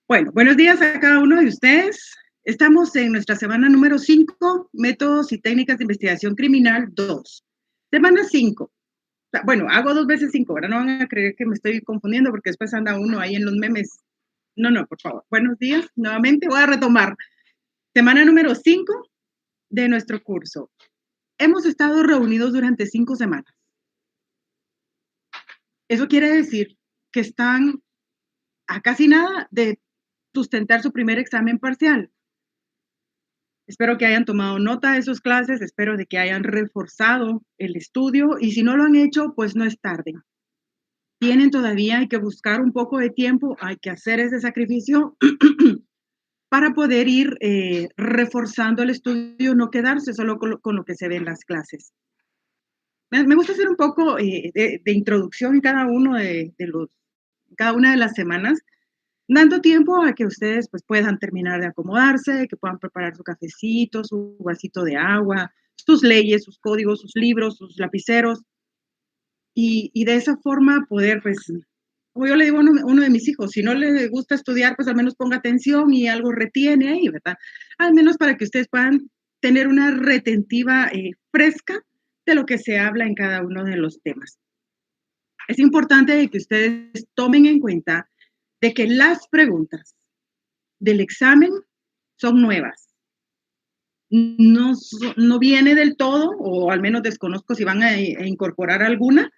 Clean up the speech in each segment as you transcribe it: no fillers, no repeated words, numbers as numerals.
Bueno, buenos días a cada uno de ustedes. Estamos en nuestra semana número 5, Métodos y Técnicas de Investigación Criminal 2. Semana 5. Bueno, hago 2 veces 5, ahora no van a creer que me estoy confundiendo porque después anda uno ahí en los memes. No, no, por favor. Buenos días, nuevamente voy a retomar. Semana número 5 de nuestro curso. Hemos estado reunidos durante 5 semanas. Eso quiere decir que están a casi nada de sustentar su primer examen parcial. Espero que hayan tomado nota de sus clases, espero de que hayan reforzado el estudio y si no lo han hecho, pues no es tarde. Tienen todavía, hay que buscar un poco de tiempo, hay que hacer ese sacrificio para poder ir reforzando el estudio, no quedarse solo con lo que se ve en las clases. Me gusta hacer un poco de introducción en cada uno cada una de las semanas, dando tiempo a que ustedes pues puedan terminar de acomodarse, que puedan preparar su cafecito, su vasito de agua, sus leyes, sus códigos, sus libros, sus lapiceros, y de esa forma poder, pues, como yo le digo a uno de mis hijos, si no le gusta estudiar, pues al menos ponga atención y algo retiene ahí, ¿verdad? Al menos para que ustedes puedan tener una retentiva fresca de lo que se habla en cada uno de los temas. Es importante que ustedes tomen en cuenta de que las preguntas del examen son nuevas. No viene del todo, o al menos desconozco si van a incorporar alguna,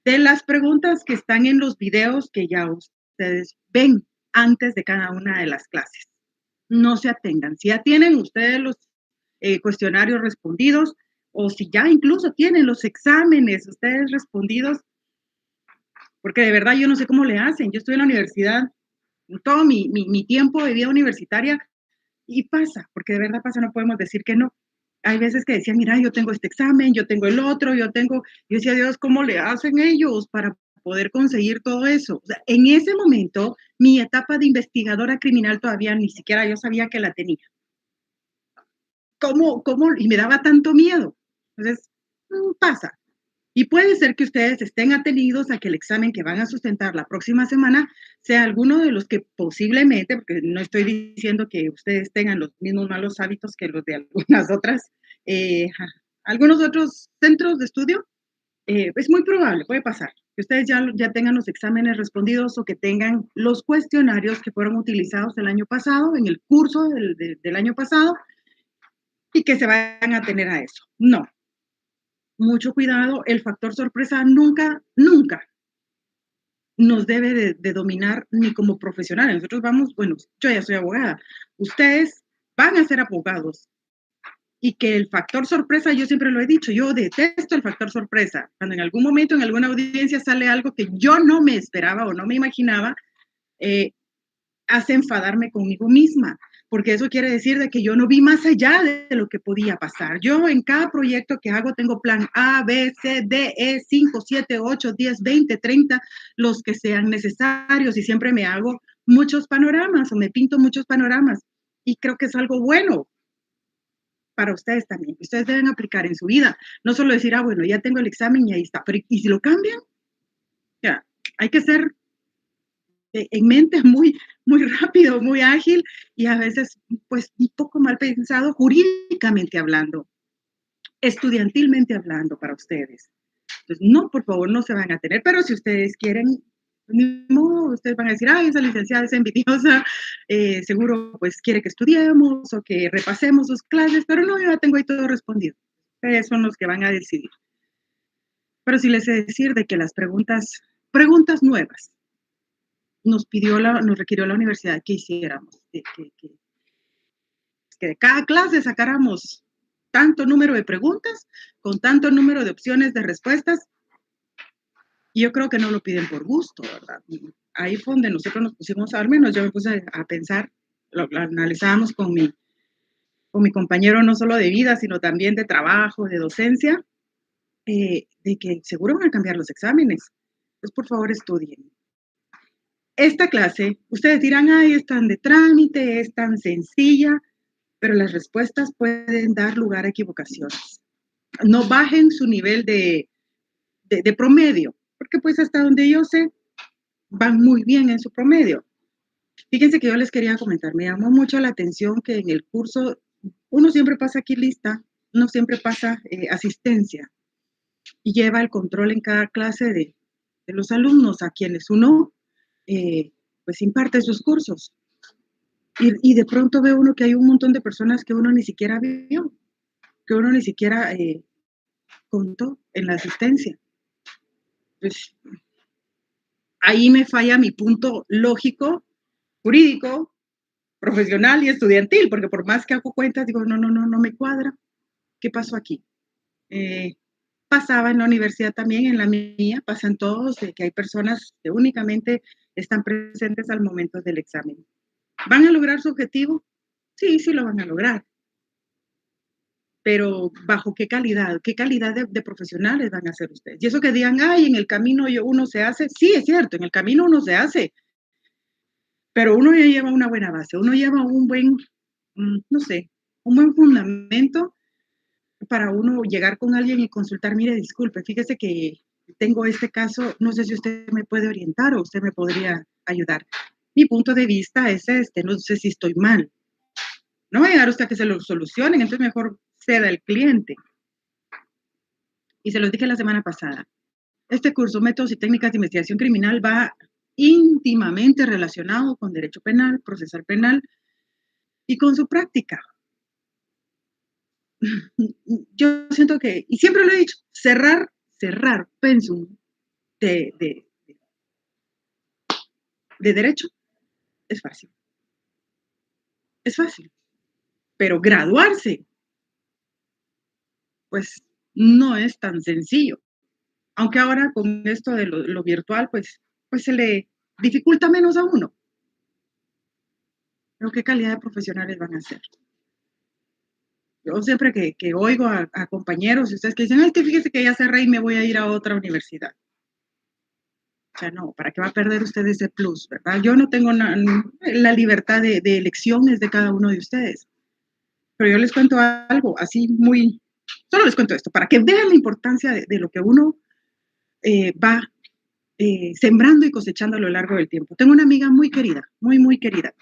de las preguntas que están en los videos que ya ustedes ven antes de cada una de las clases. No se atengan. Si ya tienen ustedes los cuestionarios respondidos, o si ya incluso tienen los exámenes ustedes respondidos, porque de verdad yo no sé cómo le hacen. Yo estoy en la universidad, todo mi tiempo de vida universitaria. Y pasa, porque de verdad pasa, no podemos decir que no. Hay veces que decían, mira, yo tengo este examen, yo tengo el otro, yo decía, Dios, ¿cómo le hacen ellos para poder conseguir todo eso? O sea, en ese momento, mi etapa de investigadora criminal todavía ni siquiera yo sabía que la tenía. ¿Cómo? Y me daba tanto miedo. Entonces, pasa. Y puede ser que ustedes estén atenidos a que el examen que van a sustentar la próxima semana sea alguno de los que posiblemente, porque no estoy diciendo que ustedes tengan los mismos malos hábitos que los de algunas otras, algunos otros centros de estudio, es muy probable, puede pasar, que ustedes ya tengan los exámenes respondidos o que tengan los cuestionarios que fueron utilizados el año pasado, en el curso del año pasado, y que se vayan a tener a eso. No, mucho cuidado, el factor sorpresa nunca, nunca nos debe de dominar ni como profesionales. Nosotros vamos, bueno, yo ya soy abogada, ustedes van a ser abogados y que el factor sorpresa, yo siempre lo he dicho, yo detesto el factor sorpresa. Cuando en algún momento, en alguna audiencia sale algo que yo no me esperaba o no me imaginaba, eh, hace enfadarme conmigo misma, porque eso quiere decir de que yo no vi más allá de lo que podía pasar. Yo en cada proyecto que hago tengo plan A, B, C, D, E, 5, 7, 8, 10, 20, 30, los que sean necesarios y siempre me hago muchos panoramas o me pinto muchos panoramas y creo que es algo bueno para ustedes también, que ustedes deben aplicar en su vida, no solo decir, bueno, ya tengo el examen y ahí está, pero ¿y si lo cambian? Ya, hay que ser en mente muy, muy rápido, muy ágil y a veces pues un poco mal pensado jurídicamente hablando, estudiantilmente hablando para ustedes. Entonces, no, por favor, no se van a tener, pero si ustedes quieren, ni modo, ustedes van a decir, ay, esa licenciada es envidiosa, seguro pues quiere que estudiemos o que repasemos sus clases, pero no, yo ya tengo ahí todo respondido. Ustedes son los que van a decidir. Pero si les he de decir de que las preguntas nuevas, nos requirió la universidad que hiciéramos, que de cada clase sacáramos tanto número de preguntas, con tanto número de opciones de respuestas, y yo creo que no lo piden por gusto, ¿verdad? Ahí fue donde nosotros nos pusimos, al menos yo me puse a pensar, lo analizábamos con mi compañero no solo de vida, sino también de trabajo, de docencia, de que seguro van a cambiar los exámenes. Entonces, por favor, estudien. Esta clase, ustedes dirán, ay, es tan de trámite, es tan sencilla, pero las respuestas pueden dar lugar a equivocaciones. No bajen su nivel de promedio, porque pues hasta donde yo sé, van muy bien en su promedio. Fíjense que yo les quería comentar, me llamó mucho la atención que en el curso uno siempre pasa aquí lista, uno siempre pasa asistencia y lleva el control en cada clase de los alumnos a quienes uno pues imparte sus cursos. Y de pronto ve uno que hay un montón de personas que uno ni siquiera vio, que uno ni siquiera contó en la asistencia. Pues ahí me falla mi punto lógico, jurídico, profesional y estudiantil, porque por más que hago cuentas, digo, no me cuadra. ¿Qué pasó aquí? Pasaba en la universidad también, en la mía, pasan todos, que hay personas que únicamente están presentes al momento del examen. ¿Van a lograr su objetivo? Sí, sí lo van a lograr. Pero ¿bajo qué calidad? ¿Qué calidad de profesionales van a ser ustedes? Y eso que digan, ay, en el camino uno se hace, sí, es cierto, en el camino uno se hace, pero uno ya lleva una buena base, uno lleva un buen, no sé, un buen fundamento para uno llegar con alguien y consultar, mire, disculpe, fíjese que tengo este caso, no sé si usted me puede orientar o usted me podría ayudar. Mi punto de vista es este, no sé si estoy mal. No va a llegar usted a que se lo solucionen, entonces mejor ceda el cliente. Y se los dije la semana pasada. Este curso, Métodos y Técnicas de Investigación Criminal, va íntimamente relacionado con derecho penal, procesal penal y con su práctica. Yo siento que, y siempre lo he dicho, cerrar pensum de, de, de derecho es fácil, es fácil, pero graduarse, pues no es tan sencillo. Aunque ahora con esto de lo virtual, pues se le dificulta menos a uno. Pero ¿qué calidad de profesionales van a ser? Yo siempre que oigo a compañeros y ustedes que dicen, ay, que fíjese que ya cerré y me voy a ir a otra universidad. O sea, no, ¿para qué va a perder usted ese plus, verdad? Yo no tengo la libertad de elecciones de cada uno de ustedes. Pero yo les cuento algo así muy, solo les cuento esto, para que vean la importancia de lo que uno va sembrando y cosechando a lo largo del tiempo. Tengo una amiga muy querida, muy querida.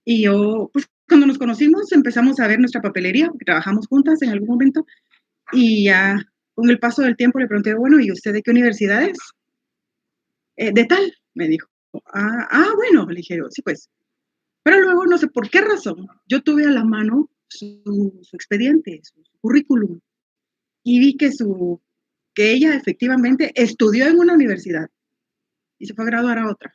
Y yo, pues cuando nos conocimos empezamos a ver nuestra papelería, porque trabajamos juntas en algún momento, y ya con el paso del tiempo le pregunté, bueno, ¿y usted de qué universidad es? De tal, me dijo. Bueno, le dije yo, sí, pues. Pero luego, no sé por qué razón, yo tuve a la mano su expediente, su currículum, y vi que ella efectivamente estudió en una universidad y se fue a graduar a otra.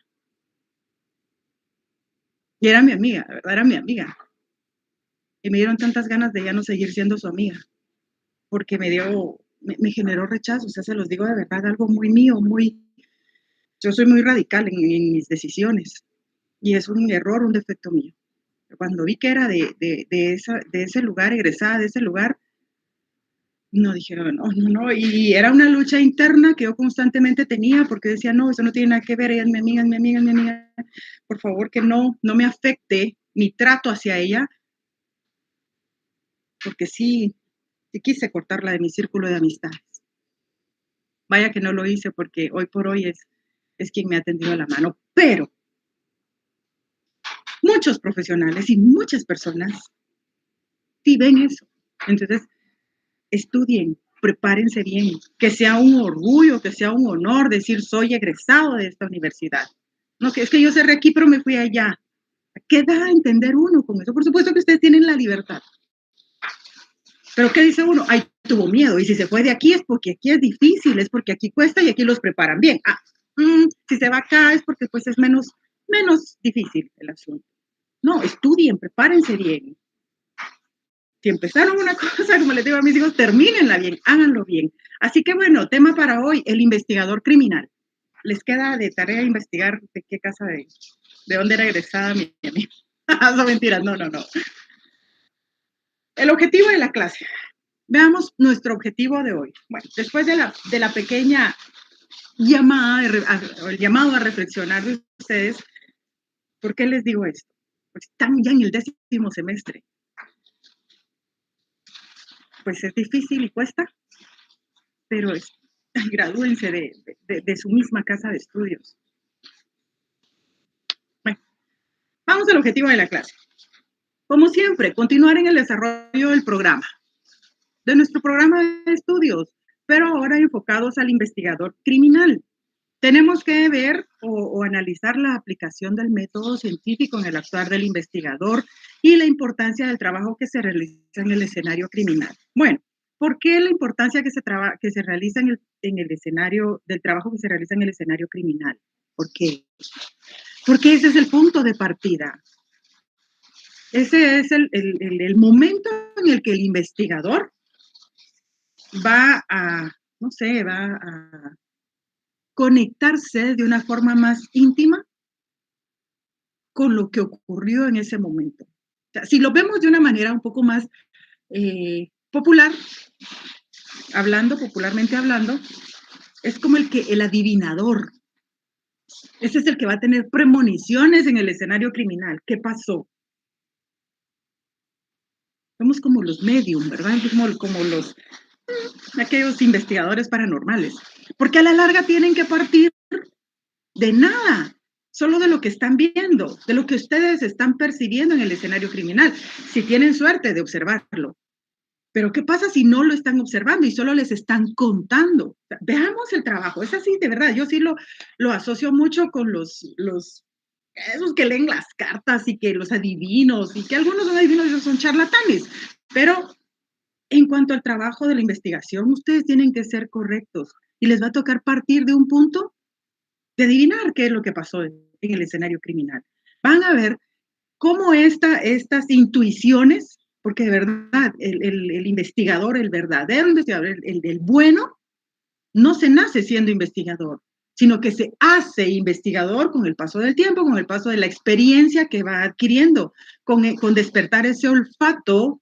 Y era mi amiga, de verdad era mi amiga. Y me dieron tantas ganas de ya no seguir siendo su amiga, porque me generó rechazo, o sea, se los digo de verdad, algo muy mío, yo soy muy radical en mis decisiones y es un error, un defecto mío. Cuando vi que era de ese lugar, egresada de ese lugar, no dijeron, no, y era una lucha interna que yo constantemente tenía porque decía, no, eso no tiene nada que ver, ella es mi amiga, es mi amiga, es mi amiga, por favor que no me afecte mi trato hacia ella, porque sí quise cortarla de mi círculo de amistades. Vaya que no lo hice porque hoy por hoy es quien me ha tendido la mano, pero muchos profesionales y muchas personas sí ven eso. Entonces, estudien, prepárense bien, que sea un orgullo, que sea un honor decir soy egresado de esta universidad. No, que es que yo cerré aquí, pero me fui allá. ¿Qué da a entender uno con eso? Por supuesto que ustedes tienen la libertad. Pero ¿qué dice uno? Ay, tuvo miedo. Y si se fue de aquí es porque aquí es difícil, es porque aquí cuesta y aquí los preparan bien. Si se va acá es porque pues es menos difícil el asunto. No, estudien, prepárense bien. Si empezaron una cosa, como les digo a mis hijos, termínenla bien, háganlo bien. Así que bueno, tema para hoy, el investigador criminal. Les queda de tarea investigar de qué casa de dónde era egresada mi amiga. Son mentiras, no. El objetivo de la clase. Veamos nuestro objetivo de hoy. Bueno, después de la pequeña llamada, el llamado a reflexionar de ustedes, ¿por qué les digo esto? Pues están ya en el 10º semestre. Pues es difícil y cuesta, pero gradúense de su misma casa de estudios. Bueno, Vamos al objetivo de la clase. Como siempre, continuar en el desarrollo del programa, de nuestro programa de estudios, pero ahora enfocados al investigador criminal. Tenemos que ver o analizar la aplicación del método científico en el actuar del investigador y la importancia del trabajo que se realiza en el escenario criminal. Bueno, ¿por qué la importancia que se realiza en el escenario, del trabajo que se realiza en el escenario criminal? ¿Por qué? Porque ese es el punto de partida. Ese es el momento en el que el investigador va a, no sé, va a conectarse de una forma más íntima con lo que ocurrió en ese momento. O sea, si lo vemos de una manera un poco más popular, popularmente hablando, es como el adivinador. Ese es el que va a tener premoniciones en el escenario criminal. ¿Qué pasó? Somos como los medium, ¿verdad? Como los aquellos investigadores paranormales. Porque a la larga tienen que partir de nada, solo de lo que están viendo, de lo que ustedes están percibiendo en el escenario criminal, si tienen suerte de observarlo. Pero ¿qué pasa si no lo están observando y solo les están contando? O sea, veamos el trabajo, es así, de verdad, yo sí lo asocio mucho con esos que leen las cartas y que los adivinos, y que algunos son adivinos y otros son charlatanes, pero en cuanto al trabajo de la investigación, ustedes tienen que ser correctos y les va a tocar partir de un punto de adivinar qué es lo que pasó en el escenario criminal. Van a ver cómo estas intuiciones, porque de verdad el investigador, el verdadero investigador, el bueno, no se nace siendo investigador, sino que se hace investigador con el paso del tiempo, con el paso de la experiencia que va adquiriendo, con despertar ese olfato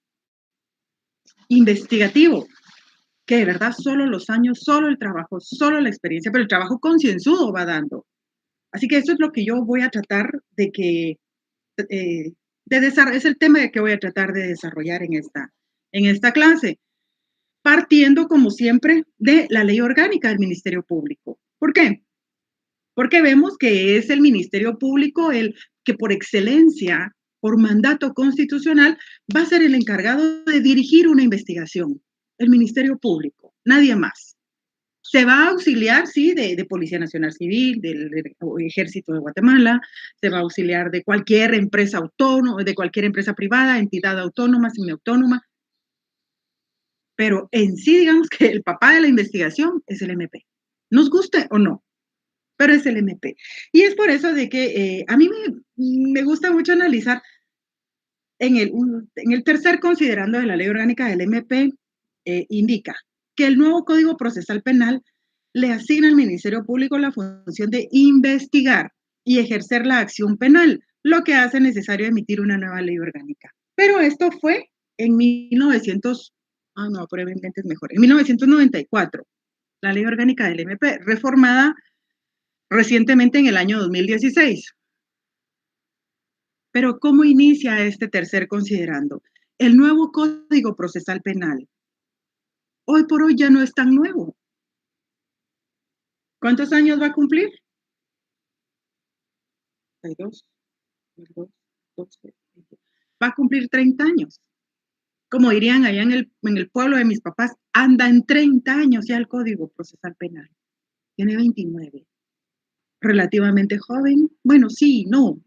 investigativo, que de verdad solo los años, solo el trabajo, solo la experiencia, pero el trabajo concienzudo va dando. Así que eso es lo que yo voy a tratar de que, es el tema que voy a tratar de desarrollar en esta clase, partiendo como siempre de la ley orgánica del Ministerio Público. ¿Por qué? Porque vemos que es el Ministerio Público el que por excelencia, por mandato constitucional, va a ser el encargado de dirigir una investigación. El Ministerio Público, nadie más. Se va a auxiliar, sí, de Policía Nacional Civil, del Ejército de Guatemala, se va a auxiliar de cualquier empresa autónoma, de cualquier empresa privada, entidad autónoma, semiautónoma, pero en sí, digamos que el papá de la investigación es el MP. Nos guste o no, pero es el MP. Y es por eso de que a mí me gusta mucho analizar en el tercer considerando de la ley orgánica del MP, indica que el nuevo Código Procesal Penal le asigna al Ministerio Público la función de investigar y ejercer la acción penal, lo que hace necesario emitir una nueva ley orgánica. Pero esto fue en 1900, no, probablemente es mejor, en 1994, la ley orgánica del MP, reformada recientemente en el año 2016. Pero ¿cómo inicia este tercer considerando? El nuevo Código Procesal Penal. Hoy por hoy ya no es tan nuevo. ¿Cuántos años va a cumplir? 32, 22, 12, 20. Va a cumplir 30 años. Como dirían allá en el pueblo de mis papás, anda en 30 años ya el Código Procesal Penal. Tiene 29. Relativamente joven. Bueno, sí, no.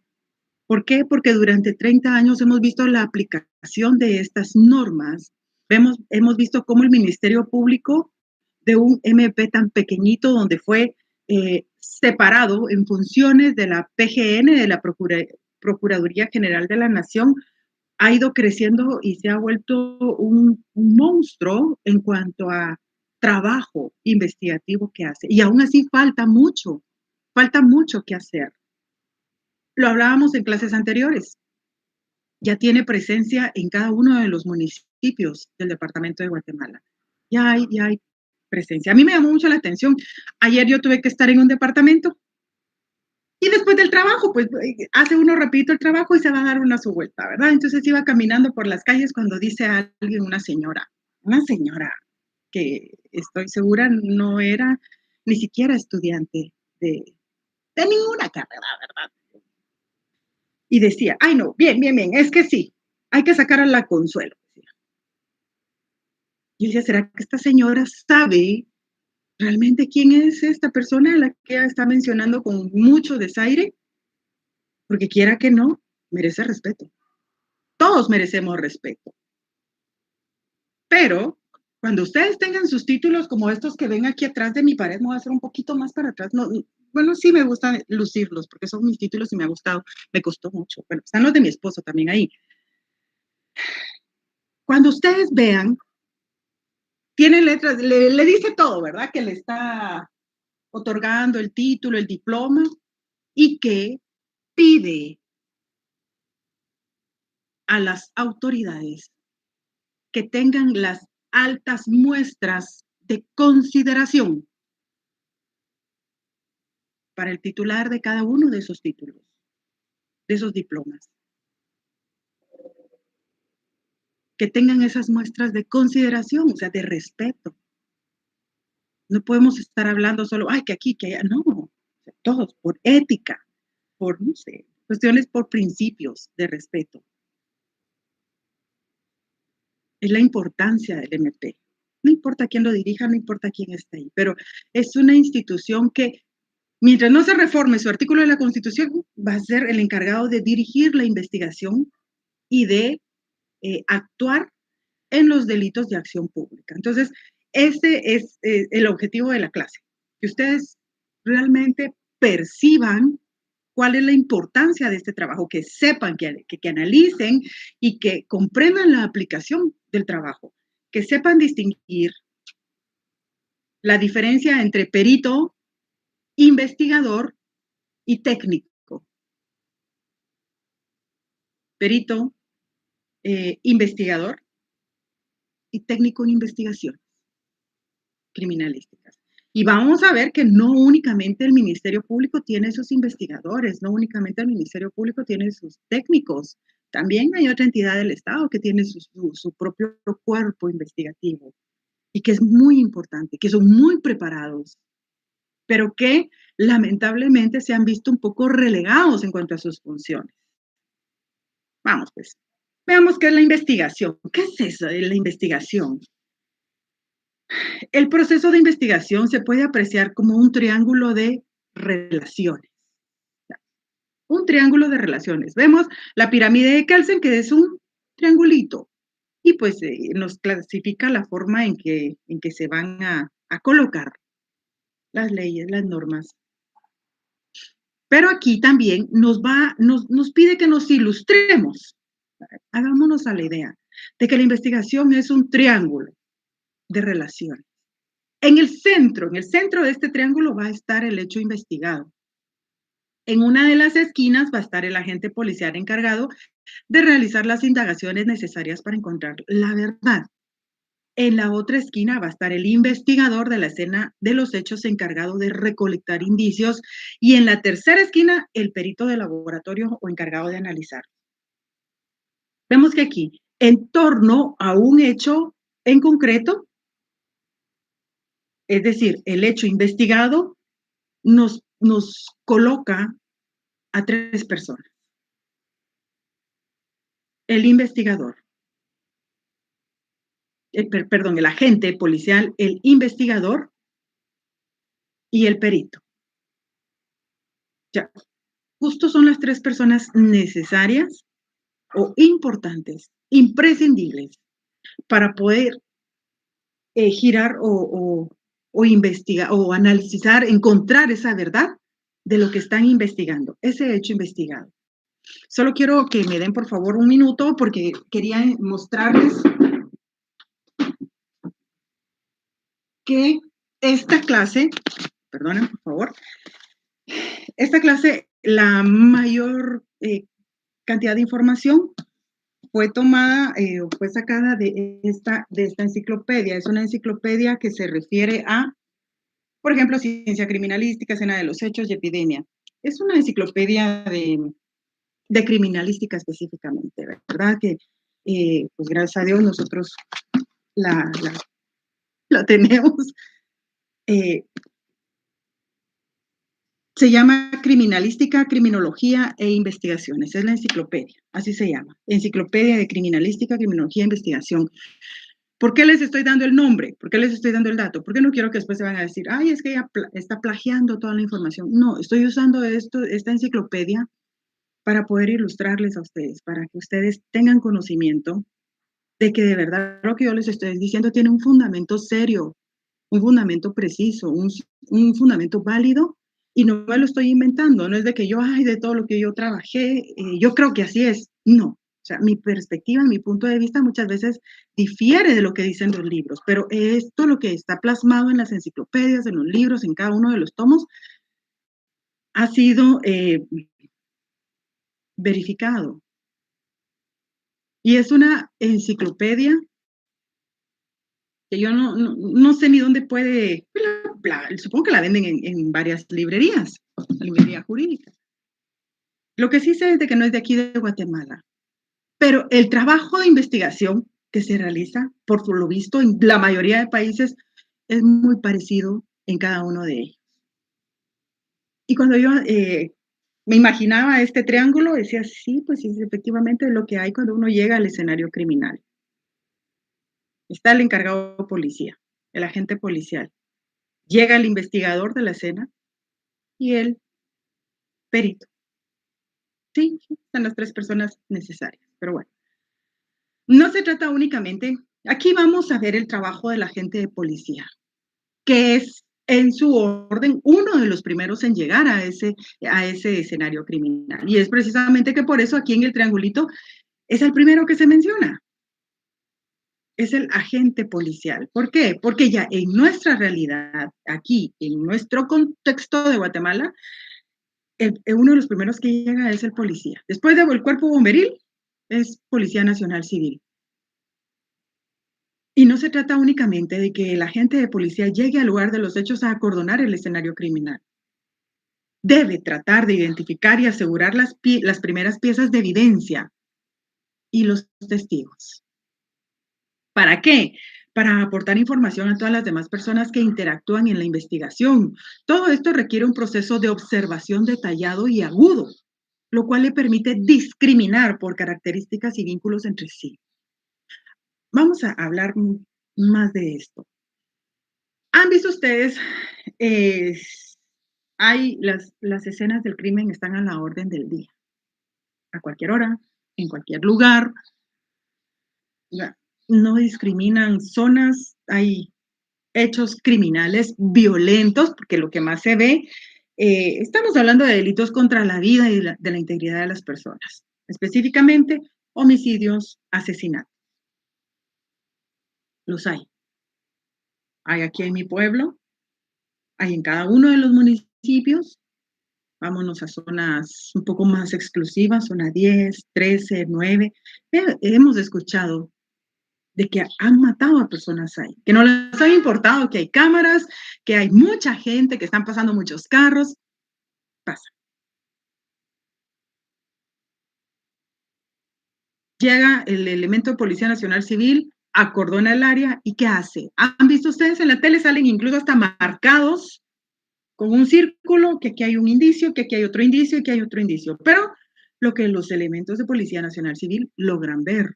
¿Por qué? Porque durante 30 años hemos visto la aplicación de estas normas. Hemos visto cómo el Ministerio Público de un MP tan pequeñito, donde fue separado en funciones de la PGN, de la Procuraduría General de la Nación, ha ido creciendo y se ha vuelto un monstruo en cuanto a trabajo investigativo que hace. Y aún así falta mucho que hacer. Lo hablábamos en clases anteriores. Ya tiene presencia en cada uno de los municipios del departamento de Guatemala. Ya hay presencia. A mí me llamó mucho la atención. Ayer yo tuve que estar en un departamento y después del trabajo, pues hace uno rapidito el trabajo y se va a dar una su vuelta, ¿verdad? Entonces iba caminando por las calles cuando dice a alguien una señora que estoy segura no era ni siquiera estudiante de ninguna carrera, ¿verdad? Y decía, ay no, bien, bien, bien, es que sí, hay que sacar a la Consuelo. Y yo decía, ¿será que esta señora sabe realmente quién es esta persona a la que ella está mencionando con mucho desaire? Porque quiera que no, merece respeto. Todos merecemos respeto. Pero cuando ustedes tengan sus títulos como estos que ven aquí atrás de mi pared, me voy a hacer un poquito más para atrás. No, bueno, sí me gusta lucirlos porque son mis títulos y me ha gustado. Me costó mucho. Bueno, están los de mi esposo también ahí. Cuando ustedes vean, tiene letras, le dice todo, ¿verdad? Que le está otorgando el título, el diploma y que pide a las autoridades que tengan las altas muestras de consideración para el titular de cada uno de esos títulos, de esos diplomas. Que tengan esas muestras de consideración, o sea, de respeto. No podemos estar hablando solo, ay, que aquí, que allá, no, todos, por ética, por, no sé, cuestiones por principios de respeto. Es la importancia del MP. No importa quién lo dirija, no importa quién esté ahí, pero es una institución que, mientras no se reforme su artículo de la Constitución, va a ser el encargado de dirigir la investigación y de actuar en los delitos de acción pública. Entonces, ese es el objetivo de la clase, que ustedes realmente perciban cuál es la importancia de este trabajo, que sepan, que analicen y que comprendan la aplicación del trabajo, que sepan distinguir la diferencia entre perito, investigador y técnico. Perito, investigador y técnico en investigación criminalísticas. Y vamos a ver que no únicamente el Ministerio Público tiene sus investigadores, no únicamente el Ministerio Público tiene sus técnicos, también hay otra entidad del Estado que tiene su propio cuerpo investigativo y que es muy importante, que son muy preparados, pero que lamentablemente se han visto un poco relegados en cuanto a sus funciones. Vamos pues, veamos qué es la investigación. ¿Qué es eso de la investigación? El proceso de investigación se puede apreciar como un triángulo de relaciones. Un triángulo de relaciones. Vemos la pirámide de Kelsen, que es un triangulito, y pues nos clasifica la forma en que se van a colocar las leyes, las normas. Pero aquí también nos pide que nos ilustremos. Hagámonos a la idea de que la investigación es un triángulo de relaciones. En el centro de este triángulo va a estar el hecho investigado. En una de las esquinas va a estar el agente policial encargado de realizar las indagaciones necesarias para encontrar la verdad. En la otra esquina va a estar el investigador de la escena de los hechos encargado de recolectar indicios y en la tercera esquina el perito de laboratorio o encargado de analizar. Vemos que aquí, en torno a un hecho en concreto, es decir, el hecho investigado, nos coloca a tres personas. El investigador, perdón, el agente policial, el investigador y el perito. Ya, justo son las tres personas necesarias o importantes, imprescindibles, para poder girar o investigar o analizar, encontrar esa verdad de lo que están investigando, ese hecho investigado. Solo quiero que me den, por favor, un minuto porque quería mostrarles que esta clase, perdonen, por favor, esta clase, la mayor cantidad de información fue tomada o fue sacada de esta enciclopedia. Es una enciclopedia que se refiere a, por ejemplo, ciencia criminalística, escena de los hechos y epidemia. Es una enciclopedia de criminalística específicamente, ¿verdad? Que, pues gracias a Dios, nosotros la tenemos. Se llama Criminalística, Criminología e Investigaciones. Es la enciclopedia, así se llama. Enciclopedia de Criminalística, Criminología e Investigación. ¿Por qué les estoy dando el nombre? ¿Por qué les estoy dando el dato? Porque no quiero que después se van a decir, ay, es que ella está plagiando toda la información. No, estoy usando esta enciclopedia para poder ilustrarles a ustedes, para que ustedes tengan conocimiento de que de verdad lo que yo les estoy diciendo tiene un fundamento serio, un fundamento preciso, un fundamento válido, y no me lo estoy inventando, no es de que yo, ay, de todo lo que yo trabajé, yo creo que así es. No, o sea, mi perspectiva, mi punto de vista muchas veces difiere de lo que dicen los libros, pero esto, lo que está plasmado en las enciclopedias, en los libros, en cada uno de los tomos, ha sido verificado. Y es una enciclopedia que yo no sé ni dónde puede, supongo que la venden en varias librerías, la librería jurídica. Lo que sí sé es de que no es de aquí de Guatemala, pero el trabajo de investigación que se realiza, por lo visto, en la mayoría de países, es muy parecido en cada uno de ellos. Y cuando yo me imaginaba este triángulo, decía, sí, pues sí, es efectivamente lo que hay cuando uno llega al escenario criminal. Está el encargado de policía, el agente policial. Llega el investigador de la escena y el perito. Sí, están las tres personas necesarias, pero bueno. No se trata únicamente, aquí vamos a ver el trabajo del agente de policía, que es en su orden uno de los primeros en llegar a ese escenario criminal. Y es precisamente que por eso aquí en el triangulito es el primero que se menciona. Es el agente policial. ¿Por qué? Porque ya en nuestra realidad, aquí, en nuestro contexto de Guatemala, uno de los primeros que llega es el policía. Después del cuerpo bomberil, es Policía Nacional Civil. Y no se trata únicamente de que el agente de policía llegue al lugar de los hechos a acordonar el escenario criminal. Debe tratar de identificar y asegurar las primeras piezas de evidencia y los testigos. ¿Para qué? Para aportar información a todas las demás personas que interactúan en la investigación. Todo esto requiere un proceso de observación detallado y agudo, lo cual le permite discriminar por características y vínculos entre sí. Vamos a hablar más de esto. ¿Han visto ustedes? Hay las escenas del crimen están a la orden del día, a cualquier hora, en cualquier lugar. No discriminan zonas, hay hechos criminales violentos, porque lo que más se ve, estamos hablando de delitos contra la vida y de la integridad de las personas, específicamente homicidios, asesinatos. Los hay. Hay aquí en mi pueblo, hay en cada uno de los municipios. Vámonos a zonas un poco más exclusivas, zona 10, 13, 9. Hemos escuchado de que han matado a personas ahí, que no les ha importado que hay cámaras, que hay mucha gente, que están pasando muchos carros. Pasa. Llega el elemento de Policía Nacional Civil, acordona el área y ¿qué hace? ¿Han visto ustedes en la tele? Salen incluso hasta marcados con un círculo, que aquí hay un indicio, que aquí hay otro indicio y que hay otro indicio. Pero lo que los elementos de Policía Nacional Civil logran ver,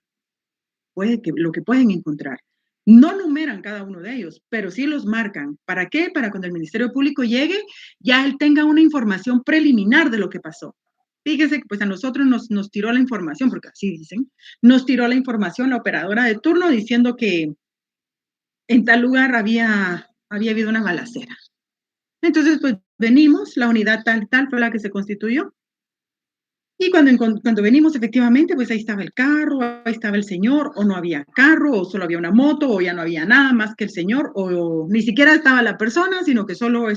lo que pueden encontrar. No numeran cada uno de ellos, pero sí los marcan. ¿Para qué? Para cuando el Ministerio Público llegue, ya él tenga una información preliminar de lo que pasó. Fíjese que pues a nosotros nos tiró la información, porque así dicen, nos tiró la información la operadora de turno diciendo que en tal lugar había habido una balacera. Entonces, pues venimos, la unidad tal fue la que se constituyó. Y cuando venimos, efectivamente, pues ahí estaba el carro, ahí estaba el señor, o no había carro, o solo había una moto, o ya no había nada más que el señor, o ni siquiera estaba la persona, sino que solo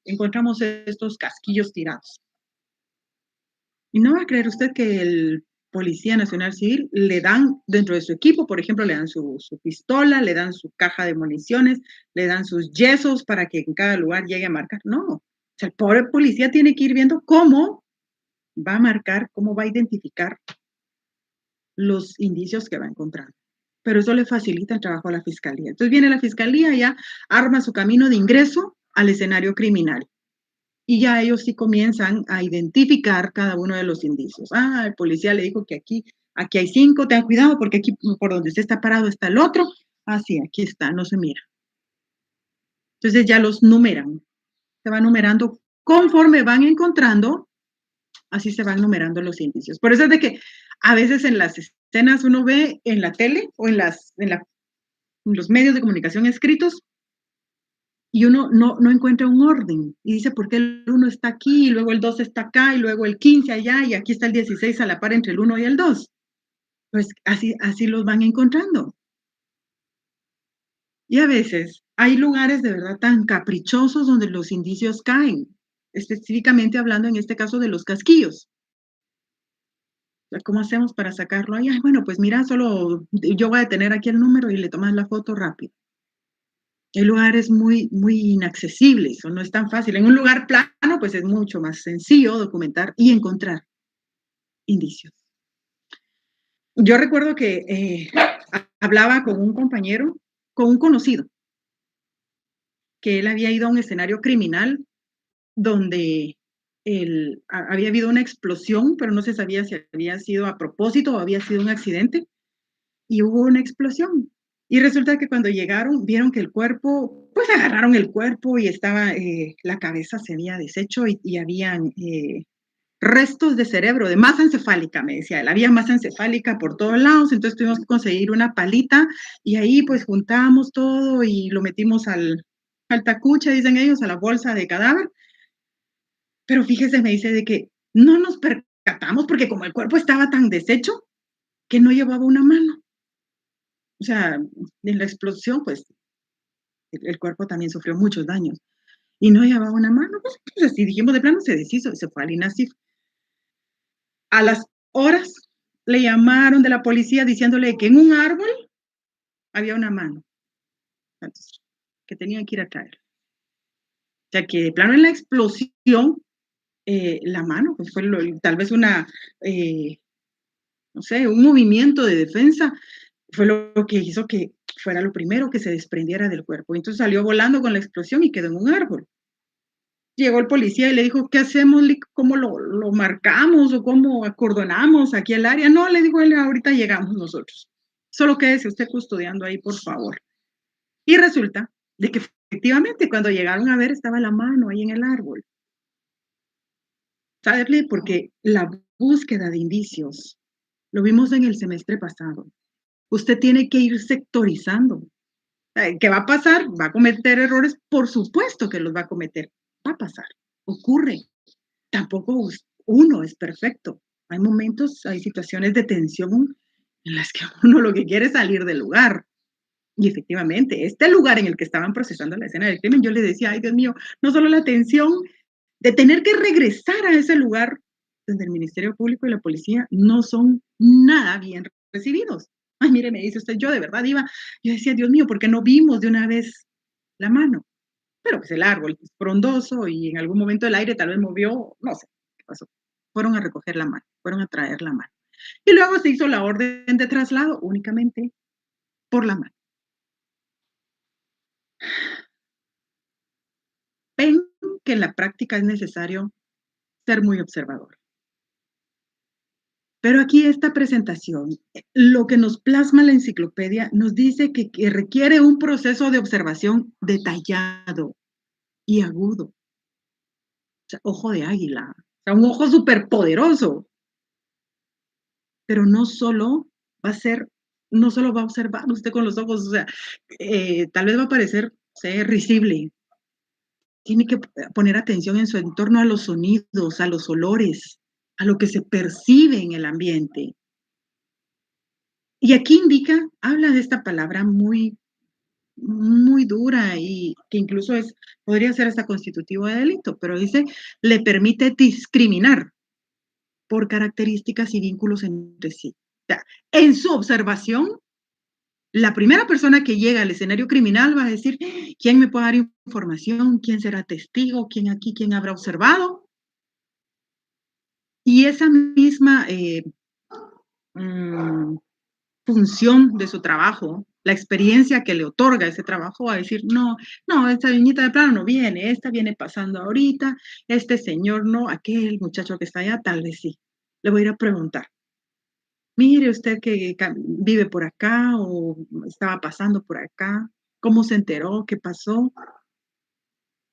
encontramos estos casquillos tirados. Y no va a creer usted que el Policía Nacional Civil le dan dentro de su equipo, por ejemplo, le dan su pistola, le dan su caja de municiones, le dan sus yesos para que en cada lugar llegue a marcar. No, o sea, el pobre policía tiene que ir viendo cómo va a marcar, cómo va a identificar los indicios que va a encontrar. Pero eso le facilita el trabajo a la fiscalía. Entonces viene la fiscalía, ya arma su camino de ingreso al escenario criminal. y ya ellos sí comienzan a identificar cada uno de los indicios. Ah, el policía le dijo que aquí hay 5, ten cuidado porque aquí por donde usted está parado está el otro. Ah, sí, aquí está, no se mira. Entonces ya los numeran, se va numerando conforme van encontrando, así se van numerando los indicios. Por eso es de que a veces en las escenas uno ve en la tele o en los medios de comunicación escritos y uno no encuentra un orden y dice, ¿por qué el 1 está aquí y luego el 2 está acá y luego el 15 allá y aquí está el 16 a la par entre el 1 y el 2? Pues así los van encontrando. Y a veces hay lugares de verdad tan caprichosos donde los indicios caen, específicamente hablando en este caso de los casquillos. ¿Cómo hacemos para sacarlo ahí? Ay, bueno, pues mira, solo yo voy a tener aquí el número y le tomas la foto rápido. Hay lugares muy inaccesibles o no es tan fácil. En un lugar plano, pues es mucho más sencillo documentar y encontrar indicios. Yo recuerdo que hablaba con un compañero, con un conocido, que él había ido a un escenario criminal donde había habido una explosión, pero no se sabía si había sido a propósito o había sido un accidente, y hubo una explosión. Y resulta que cuando llegaron, vieron que el cuerpo, pues agarraron el cuerpo y estaba, la cabeza se había deshecho y habían restos de cerebro, de masa encefálica, me decía él. Había masa encefálica por todos lados, entonces tuvimos que conseguir una palita y ahí pues juntamos todo y lo metimos al tacuche, dicen ellos, a la bolsa de cadáver. Pero fíjese, me dice de que no nos percatamos porque como el cuerpo estaba tan deshecho que no llevaba una mano. O sea, en la explosión, pues el cuerpo también sufrió muchos daños y no llevaba una mano. Pues así dijimos, de plano se deshizo, se fue al INASIF. A las horas le llamaron de la policía diciéndole que en un árbol había una mano. Entonces, que tenían que ir a traer. O sea, que de plano en la explosión, la mano, pues fue tal vez no sé, un movimiento de defensa, fue lo que hizo que fuera lo primero que se desprendiera del cuerpo. Entonces salió volando con la explosión y quedó en un árbol. Llegó el policía y le dijo, ¿qué hacemos? ¿Cómo lo marcamos o cómo acordonamos aquí el área? No, le dijo él, ahorita llegamos nosotros. Solo quédese usted custodiando ahí, por favor. Y resulta de que efectivamente cuando llegaron a ver estaba la mano ahí en el árbol. ¿Sabe? Porque la búsqueda de indicios, lo vimos en el semestre pasado, usted tiene que ir sectorizando. ¿Qué va a pasar? ¿Va a cometer errores? Por supuesto que los va a cometer. Va a pasar. Ocurre. Tampoco uno es perfecto. Hay momentos, hay situaciones de tensión en las que uno lo que quiere es salir del lugar. Y efectivamente, este lugar en el que estaban procesando la escena del crimen, yo le decía, ay Dios mío, no solo la tensión de tener que regresar a ese lugar donde el Ministerio Público y la policía no son nada bien recibidos. Ay, mire, me dice usted, yo de verdad iba, yo decía, Dios mío, ¿por qué no vimos de una vez la mano? Pero pues el árbol es frondoso y en algún momento el aire tal vez movió, no sé qué pasó. Fueron a recoger la mano, fueron a traer la mano. Y luego se hizo la orden de traslado únicamente por la mano. Ven que en la práctica es necesario ser muy observador. Pero aquí esta presentación, lo que nos plasma la enciclopedia, nos dice que requiere un proceso de observación detallado y agudo. O sea, ojo de águila, o sea, un ojo superpoderoso. Pero no solo va a observar usted con los ojos, o sea, tal vez va a parecer, sé, risible. Tiene que poner atención en su entorno a los sonidos, a los olores, a lo que se percibe en el ambiente. Y aquí habla de esta palabra muy dura y que incluso podría ser hasta constitutivo de delito, pero dice, le permite discriminar por características y vínculos entre sí. O sea, en su observación, la primera persona que llega al escenario criminal va a decir, ¿quién me puede dar información? ¿Quién será testigo? ¿Quién habrá observado? Y esa misma función de su trabajo la experiencia que le otorga ese trabajo va a decir, no, no, esta viñita de plano no viene, esta viene pasando ahorita, este señor no, aquel muchacho que está allá, tal vez sí. Le voy a ir a preguntar, mire usted que vive por acá o estaba pasando por acá, ¿cómo se enteró? ¿Qué pasó?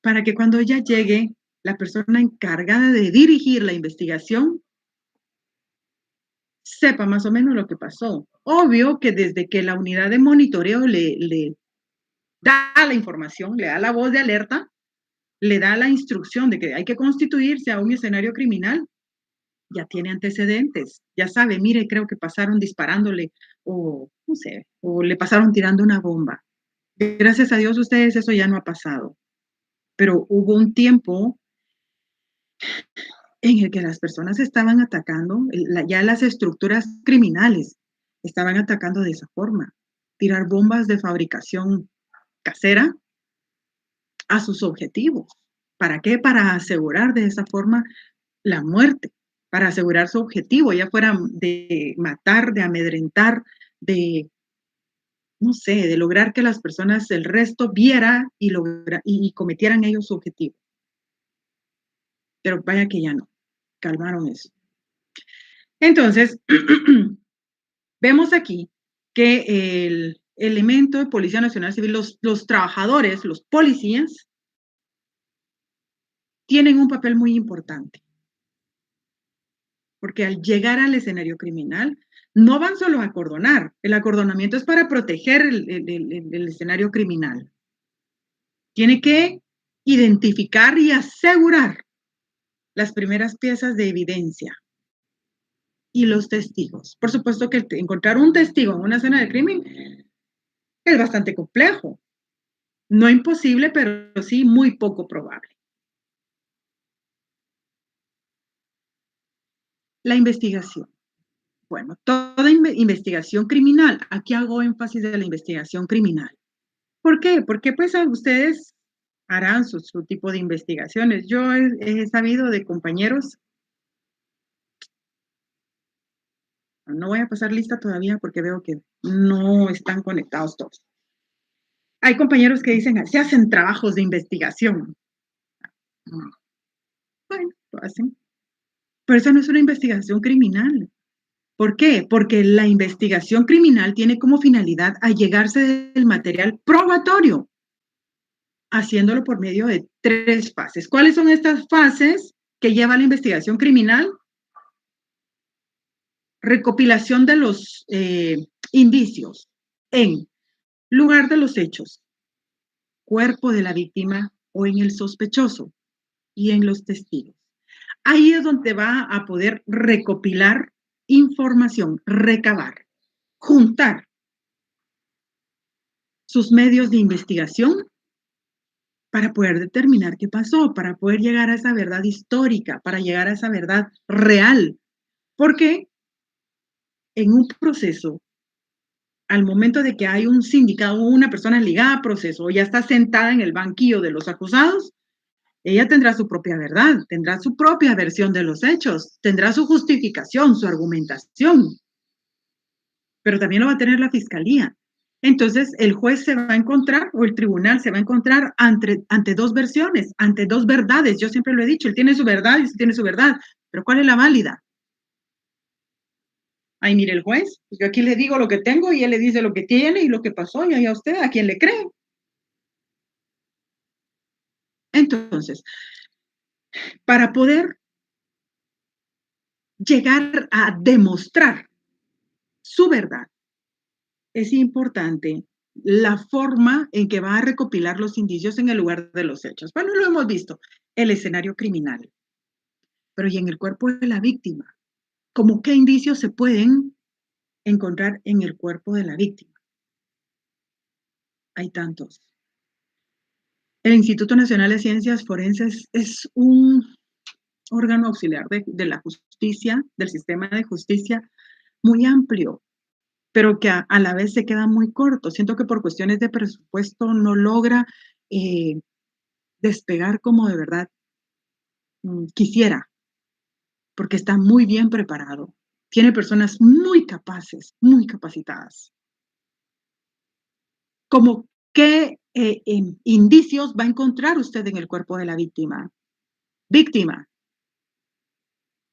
Para que cuando ella llegue, la persona encargada de dirigir la investigación sepa más o menos lo que pasó. Obvio que desde que la unidad de monitoreo le da la información, le da la voz de alerta, le da la instrucción de que hay que constituirse a un escenario criminal, ya tiene antecedentes, ya sabe, mire, creo que pasaron disparándole o no sé, o le pasaron tirando una bomba. Gracias a Dios ustedes eso ya no ha pasado, pero hubo un tiempo en el que las personas estaban atacando, ya las estructuras criminales estaban atacando de esa forma, tirar bombas de fabricación casera a sus objetivos. ¿Para qué? Para asegurar de esa forma la muerte, para asegurar su objetivo, ya fuera de matar, de amedrentar, de, no sé, de lograr que las personas, el resto viera y cometieran ellos su objetivo. Pero vaya que ya no, calmaron eso. Entonces, vemos aquí que el elemento de Policía Nacional Civil, los trabajadores, los policías, tienen un papel muy importante, porque al llegar al escenario criminal, no van solo a acordonar, el acordonamiento es para proteger el escenario criminal. Tiene que identificar y asegurar las primeras piezas de evidencia y los testigos. Por supuesto que encontrar un testigo en una escena de crimen es bastante complejo. No imposible, pero sí muy poco probable. La investigación. Bueno, toda investigación criminal, aquí hago énfasis de la investigación criminal. ¿Por qué? Porque pues ustedes harán su tipo de investigaciones. Yo he sabido de compañeros, no voy a pasar lista todavía porque veo que no están conectados todos. Hay compañeros que dicen, se hacen trabajos de investigación. Bueno, lo hacen. Pero eso no es una investigación criminal. ¿Por qué? Porque la investigación criminal tiene como finalidad allegarse del material probatorio, haciéndolo por medio de 3 fases. ¿Cuáles son estas fases que lleva la investigación criminal? Recopilación de los indicios en lugar de los hechos, cuerpo de la víctima o en el sospechoso y en los testigos. Ahí es donde va a poder recopilar información, recabar, juntar sus medios de investigación para poder determinar qué pasó, para poder llegar a esa verdad histórica, para llegar a esa verdad real. Porque en un proceso, al momento de que hay un sindicado o una persona ligada a proceso o ya está sentada en el banquillo de los acusados, ella tendrá su propia verdad, tendrá su propia versión de los hechos, tendrá su justificación, su argumentación, pero también lo va a tener la fiscalía. Entonces, el juez se va a encontrar o el tribunal se va a encontrar ante 2 versiones, ante 2 verdades. Yo siempre lo he dicho, él tiene su verdad y usted tiene su verdad, pero ¿cuál es la válida? Ay, mire el juez, yo aquí le digo lo que tengo y él le dice lo que tiene y lo que pasó y allá usted, ¿a quién le cree? Entonces, para poder llegar a demostrar su verdad, es importante la forma en que va a recopilar los indicios en el lugar de los hechos. Bueno, lo hemos visto, el escenario criminal, pero ¿y en el cuerpo de la víctima? ¿Cómo qué indicios se pueden encontrar en el cuerpo de la víctima? Hay tantos. El Instituto Nacional de Ciencias Forenses es un órgano auxiliar de la justicia, del sistema de justicia, muy amplio, pero que a la vez se queda muy corto. Siento que por cuestiones de presupuesto no logra despegar como de verdad quisiera, porque está muy bien preparado. Tiene personas muy capaces, muy capacitadas. ¿Cómo qué, indicios va a encontrar usted en el cuerpo de la víctima? Víctima.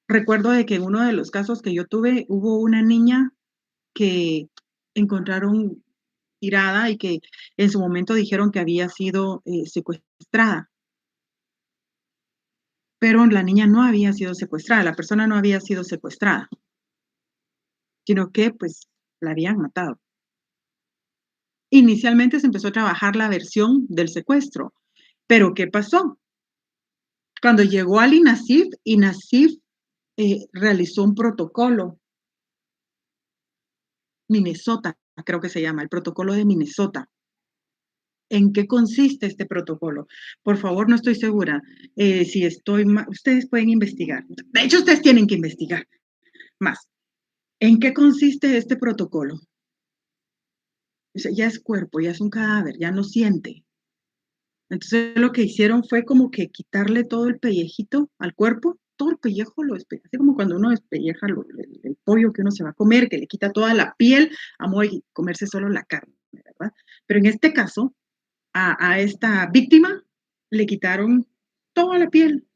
Recuerdo de que en uno de los casos que yo tuve, hubo una niña que encontraron tirada y que en su momento dijeron que había sido, secuestrada, pero la niña no había sido secuestrada, la persona no había sido secuestrada, sino que, pues, la habían matado. Inicialmente se empezó a trabajar la versión del secuestro, pero ¿qué pasó? Cuando llegó al INASIF, INASIF, realizó un protocolo, Minnesota, creo que se llama, el protocolo de Minnesota. ¿En qué consiste este protocolo? Por favor, no estoy segura, si estoy ma ustedes pueden investigar. De hecho, ustedes tienen que investigar más. ¿En qué consiste este protocolo? O sea, ya es cuerpo, ya es un cadáver, ya no siente. Entonces, lo que hicieron fue como que quitarle todo el pellejito al cuerpo, todo el pellejo lo así como cuando uno despelleja el pollo que uno se va a comer, que le quita toda la piel a modo de comerse solo la carne, ¿verdad? Pero en este caso, a esta víctima le quitaron toda la piel.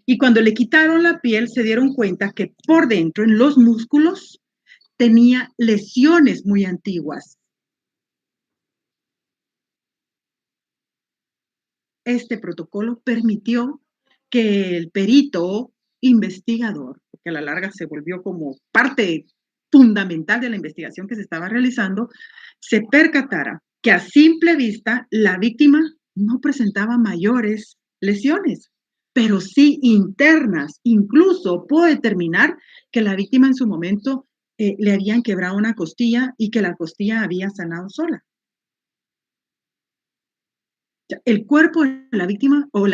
Y cuando le quitaron la piel, se dieron cuenta que por dentro, en los músculos, tenía lesiones muy antiguas. Este protocolo permitió que el perito investigador, que a la larga se volvió como parte fundamental de la investigación que se estaba realizando, se percatara que a simple vista la víctima no presentaba mayores lesiones, pero sí internas. Incluso pudo determinar que la víctima en su momento le habían quebrado una costilla y que la costilla había sanado sola. Sea, el cuerpo de la víctima o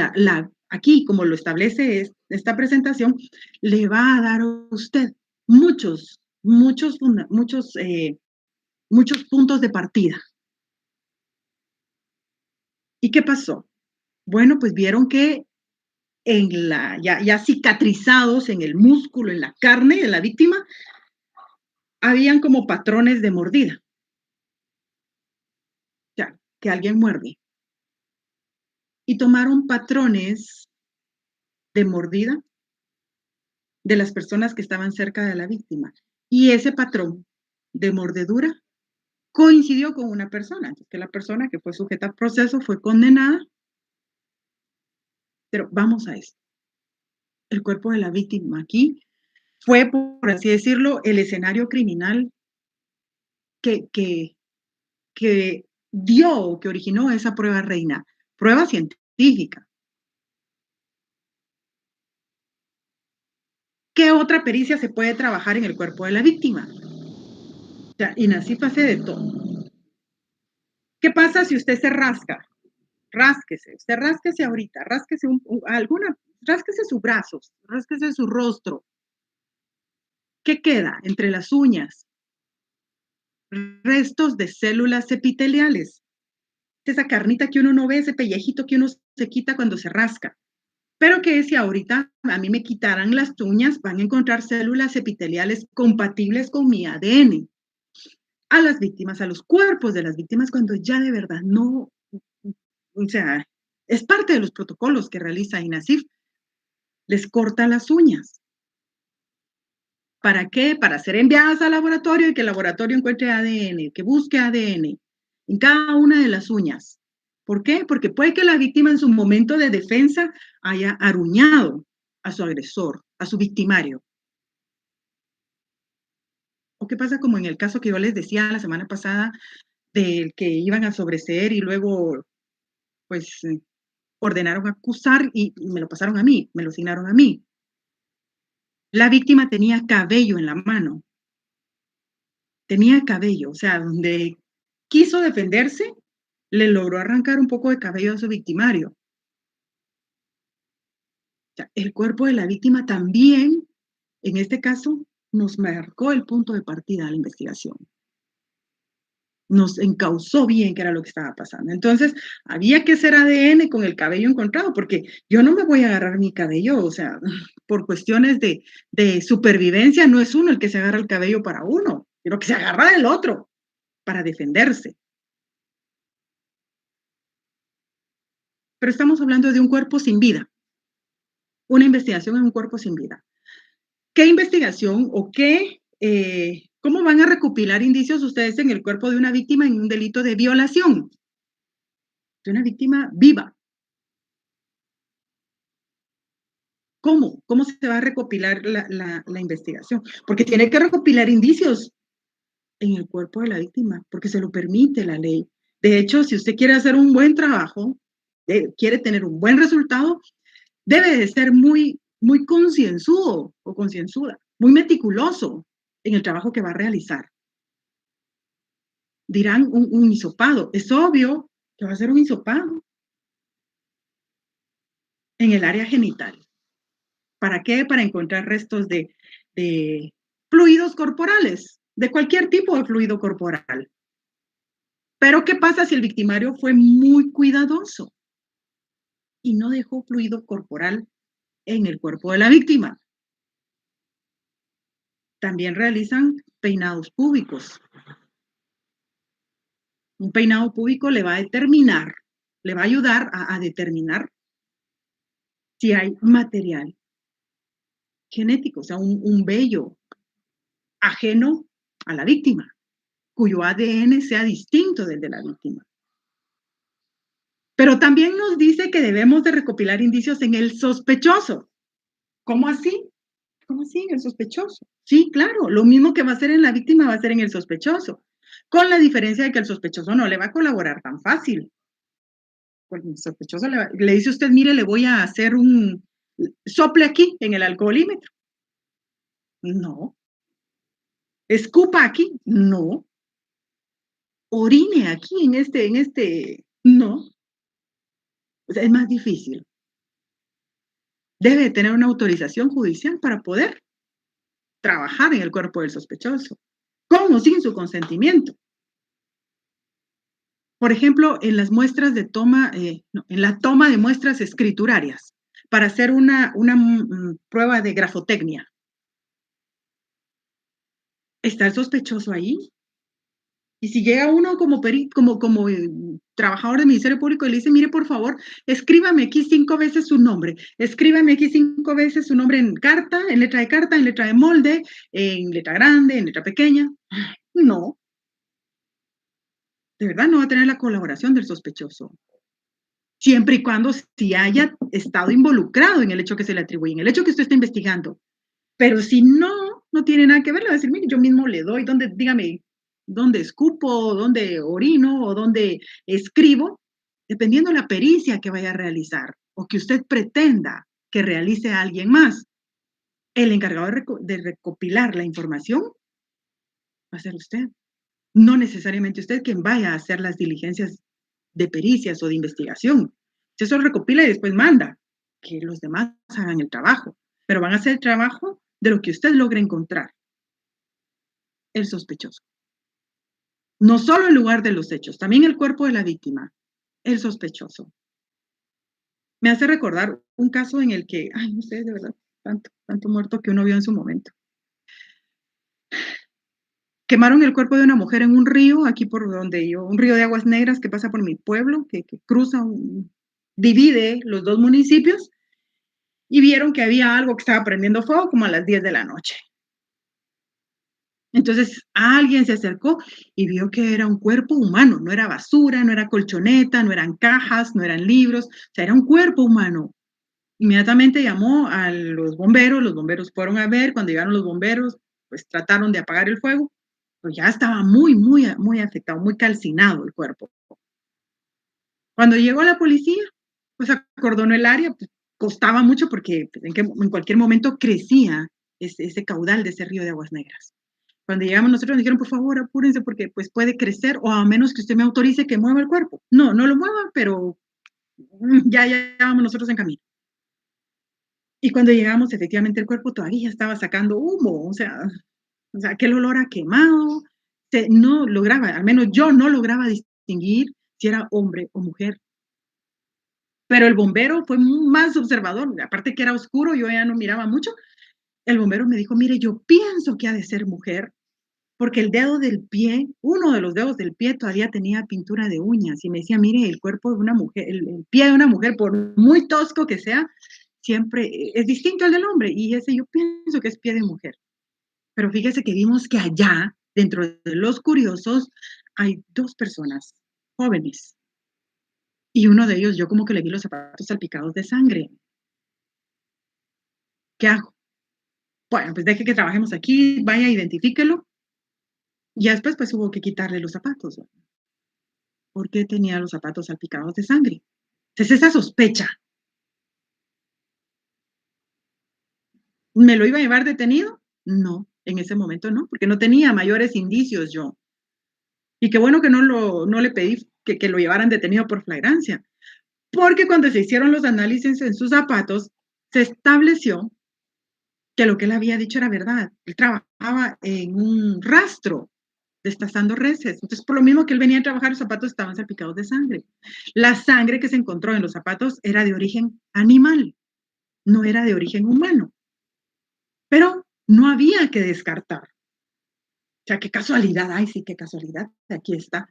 aquí, como lo establece esta presentación, le va a dar a usted muchos puntos de partida. ¿Y qué pasó? Bueno, pues vieron que ya cicatrizados en el músculo, en la carne de la víctima, habían como patrones de mordida, ya, que alguien muerde. Y tomaron patrones de mordida de las personas que estaban cerca de la víctima. Y ese patrón de mordedura coincidió con una persona, entonces que la persona que fue sujeta al proceso fue condenada, pero vamos a eso. El cuerpo de la víctima aquí fue, por así decirlo, el escenario criminal que, que, que dio, que originó esa prueba reina, prueba científica. ¿Qué otra pericia se puede trabajar en el cuerpo de la víctima? O sea, y así pase de todo. ¿Qué pasa si usted se rasca? Rásquese, usted rásquese ahorita, rásquese rásquese sus brazos, rásquese su rostro. ¿Qué queda entre las uñas? Restos de células epiteliales. Esa carnita que uno no ve, ese pellejito que uno se quita cuando se rasca. Pero que si ahorita a mí me quitaran las uñas, van a encontrar células epiteliales compatibles con mi ADN. A las víctimas, a los cuerpos de las víctimas, cuando ya de verdad no, o sea, es parte de los protocolos que realiza INASIF, les corta las uñas. ¿Para qué? Para ser enviadas al laboratorio y que el laboratorio encuentre ADN, que busque ADN en cada una de las uñas. ¿Por qué? Porque puede que la víctima en su momento de defensa haya aruñado a su agresor, a su victimario. ¿O qué pasa como en el caso que yo les decía la semana pasada del que iban a sobreseer y luego, pues, ordenaron acusar y me lo pasaron a mí, me lo asignaron a mí? La víctima tenía cabello en la mano, tenía cabello, o sea, donde quiso defenderse, le logró arrancar un poco de cabello a su victimario. O sea, el cuerpo de la víctima también, en este caso, nos marcó el punto de partida de la investigación. Nos encauzó bien qué era lo que estaba pasando. Entonces, había que hacer ADN con el cabello encontrado, porque yo no me voy a agarrar mi cabello, o sea, por cuestiones de supervivencia, no es uno el que se agarra el cabello para uno, sino que se agarra del otro para defenderse. pero estamos hablando de un cuerpo sin vida, una investigación en un cuerpo sin vida. ¿Qué investigación o cómo van a recopilar indicios ustedes en el cuerpo de una víctima en un delito de violación? De una víctima viva. ¿Cómo? ¿Cómo se va a recopilar la investigación? Porque tiene que recopilar indicios en el cuerpo de la víctima, porque se lo permite la ley. De hecho, si usted quiere hacer un buen trabajo, quiere tener un buen resultado, debe de ser muy concienzudo o concienzuda, muy meticuloso en el trabajo que va a realizar. Dirán un hisopado. Es obvio que va a ser un hisopado en el área genital. ¿Para qué? Para encontrar restos de fluidos corporales, de cualquier tipo de fluido corporal. Pero ¿qué pasa si el victimario fue muy cuidadoso y no dejó fluido corporal en el cuerpo de la víctima? También realizan peinados púbicos. Un peinado púbico le va a determinar, le va a ayudar a determinar si hay material genético, o sea, un vello ajeno a la víctima, cuyo ADN sea distinto del de la víctima. Pero también nos dice que debemos de recopilar indicios en el sospechoso. ¿Cómo así? ¿Cómo así? En el sospechoso. Sí, claro, lo mismo que va a hacer en la víctima va a ser en el sospechoso, con la diferencia de que el sospechoso no le va a colaborar tan fácil. Pues el sospechoso le dice a usted, mire, le voy a hacer un sople aquí en el alcoholímetro. No. Escupa aquí. No. Orine aquí no. O sea, es más difícil. Debe tener una autorización judicial para poder trabajar en el cuerpo del sospechoso, con o sin su consentimiento. Por ejemplo, en las muestras de toma, no, en la toma de muestras escriturarias, para hacer una prueba de grafotecnia. ¿Está el sospechoso ahí? Y si llega uno como trabajador del Ministerio Público y le dice, mire, por favor, escríbame aquí 5 veces su nombre, escríbame aquí 5 veces su nombre en carta, en letra de molde, en letra grande, en letra pequeña. No, de verdad no va a tener la colaboración del sospechoso. Siempre y cuando sí haya estado involucrado en el hecho que se le atribuye, en el hecho que usted está investigando. Pero si no tiene nada que ver, le va a decir, mire, yo mismo le doy, dígame, dónde escupo, dónde orino o dónde escribo, dependiendo de la pericia que vaya a realizar o que usted pretenda que realice a alguien más. El encargado de recopilar la información va a ser usted. No necesariamente usted quien vaya a hacer las diligencias de pericias o de investigación. Si eso recopila y después manda, que los demás hagan el trabajo, pero van a hacer el trabajo de lo que usted logre encontrar, el sospechoso. No solo el lugar de los hechos, también el cuerpo de la víctima, el sospechoso. Me hace recordar un caso en el que, ay, no sé, de verdad, tanto muerto que uno vio en su momento. Quemaron el cuerpo de una mujer en un río, aquí por donde yo, un río de aguas negras que pasa por mi pueblo, que cruza, divide los 2 municipios, y vieron que había algo que estaba prendiendo fuego como a las 10 de la noche. Entonces alguien se acercó y vio que era un cuerpo humano, no era basura, no era colchoneta, no eran cajas, no eran libros, o sea, era un cuerpo humano. Inmediatamente llamó a los bomberos fueron a ver, cuando llegaron los bomberos, pues trataron de apagar el fuego, pero ya estaba muy afectado, muy calcinado el cuerpo. Cuando llegó la policía, pues acordonó el área, pues, costaba mucho porque pues, en cualquier momento crecía ese caudal de ese río de aguas negras. Cuando llegamos nosotros nos dijeron, por favor, apúrense porque pues puede crecer o a menos que usted me autorice que mueva el cuerpo. No lo mueva, pero ya vamos nosotros en camino. Y cuando llegamos, efectivamente el cuerpo todavía estaba sacando humo, o sea, aquel olor a quemado, no lograba, al menos yo no lograba distinguir si era hombre o mujer. Pero el bombero fue más observador, aparte que era oscuro, yo ya no miraba mucho. El bombero me dijo, mire, yo pienso que ha de ser mujer, porque el dedo del pie, uno de los dedos del pie todavía tenía pintura de uñas y me decía, mire, el cuerpo de una mujer, el pie de una mujer, por muy tosco que sea, siempre es distinto al del hombre y ese yo pienso que es pie de mujer. Pero fíjese que vimos que allá, dentro de los curiosos, hay 2 personas jóvenes y uno de ellos, yo como que le vi los zapatos salpicados de sangre. ¿Qué hago? Bueno, pues deje que trabajemos aquí, vaya, identifíquelo. Y ya después, pues hubo que quitarle los zapatos, ¿verdad? Porque tenía los zapatos salpicados de sangre. Entonces, esa sospecha, ¿me lo iba a llevar detenido? No, en ese momento no, porque no tenía mayores indicios yo. Y qué bueno que no le pedí que lo llevaran detenido por flagrancia, porque cuando se hicieron los análisis en sus zapatos, se estableció que lo que él había dicho era verdad. Él trabajaba en un rastro destazando reses. Entonces, por lo mismo que él venía a trabajar, los zapatos estaban salpicados de sangre. La sangre que se encontró en los zapatos era de origen animal, no era de origen humano. Pero no había que descartar. O sea, qué casualidad. Ay, sí, qué casualidad. Aquí está.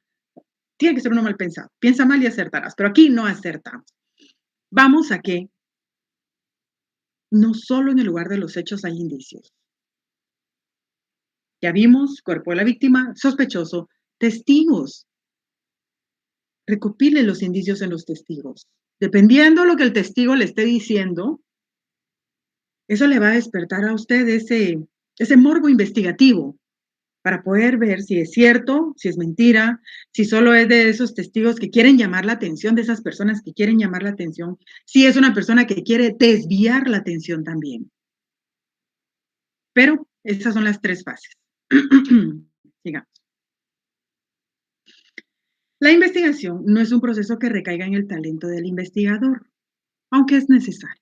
Tiene que ser uno mal pensado. Piensa mal y acertarás. Pero aquí no acertamos. Vamos a que no solo en el lugar de los hechos hay indicios. Ya vimos, cuerpo de la víctima, sospechoso, testigos. Recopile los indicios en los testigos. Dependiendo lo que el testigo le esté diciendo, eso le va a despertar a usted ese morbo investigativo para poder ver si es cierto, si es mentira, si solo es de esos testigos que quieren llamar la atención, de esas personas que quieren llamar la atención, si es una persona que quiere desviar la atención también. Pero esas son las 3 fases. Sigamos. La investigación no es un proceso que recaiga en el talento del investigador, aunque es necesario.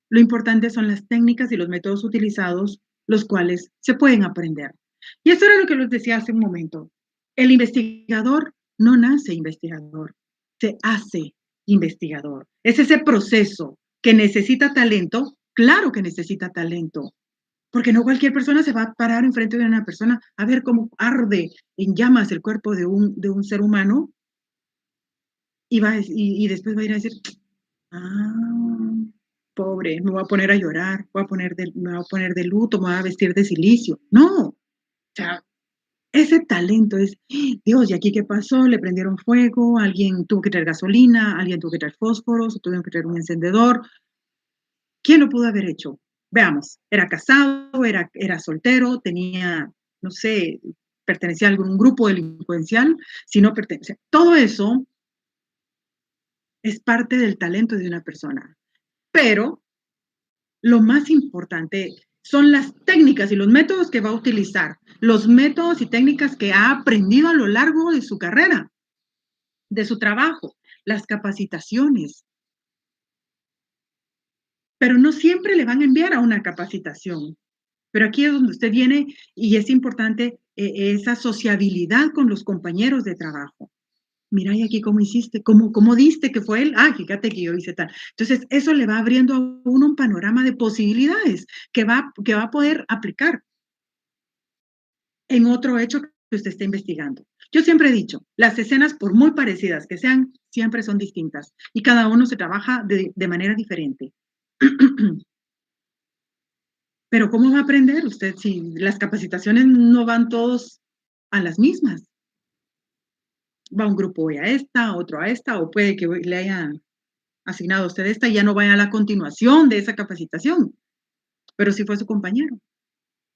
Lo importante son las técnicas y los métodos utilizados, los cuales se pueden aprender. Y eso era lo que les decía hace un momento. El investigador no nace investigador, se hace investigador. Es ese proceso que necesita talento, claro que necesita talento, porque no cualquier persona se va a parar enfrente de una persona a ver cómo arde en llamas el cuerpo de un ser humano y después va a ir a decir, ah, pobre, me voy a poner a llorar, me voy a poner de luto, me voy a vestir de silicio. No, o sea, ese talento es, Dios, ¿y aquí qué pasó? Le prendieron fuego, alguien tuvo que traer gasolina, alguien tuvo que traer fósforos, tuvieron que traer un encendedor. ¿Quién lo pudo haber hecho? Veamos, era casado, era soltero, tenía, no sé, pertenecía a algún grupo delincuencial, si no pertenecía. Todo eso es parte del talento de una persona. Pero lo más importante son las técnicas y los métodos que va a utilizar, los métodos y técnicas que ha aprendido a lo largo de su carrera, de su trabajo, las capacitaciones. Pero no siempre le van a enviar a una capacitación. Pero aquí es donde usted viene y es importante esa sociabilidad con los compañeros de trabajo. Mira, y aquí cómo hiciste, cómo diste que fue él. Ah, fíjate que yo hice tal. Entonces, eso le va abriendo a uno un panorama de posibilidades que va a poder aplicar en otro hecho que usted esté investigando. Yo siempre he dicho, las escenas, por muy parecidas que sean, siempre son distintas y cada uno se trabaja de manera diferente. Pero ¿cómo va a aprender usted si las capacitaciones no van todos a las mismas? Va un grupo hoy a otro a esta, o puede que le hayan asignado a usted esta y ya no vaya a la continuación de esa capacitación, pero sí fue su compañero.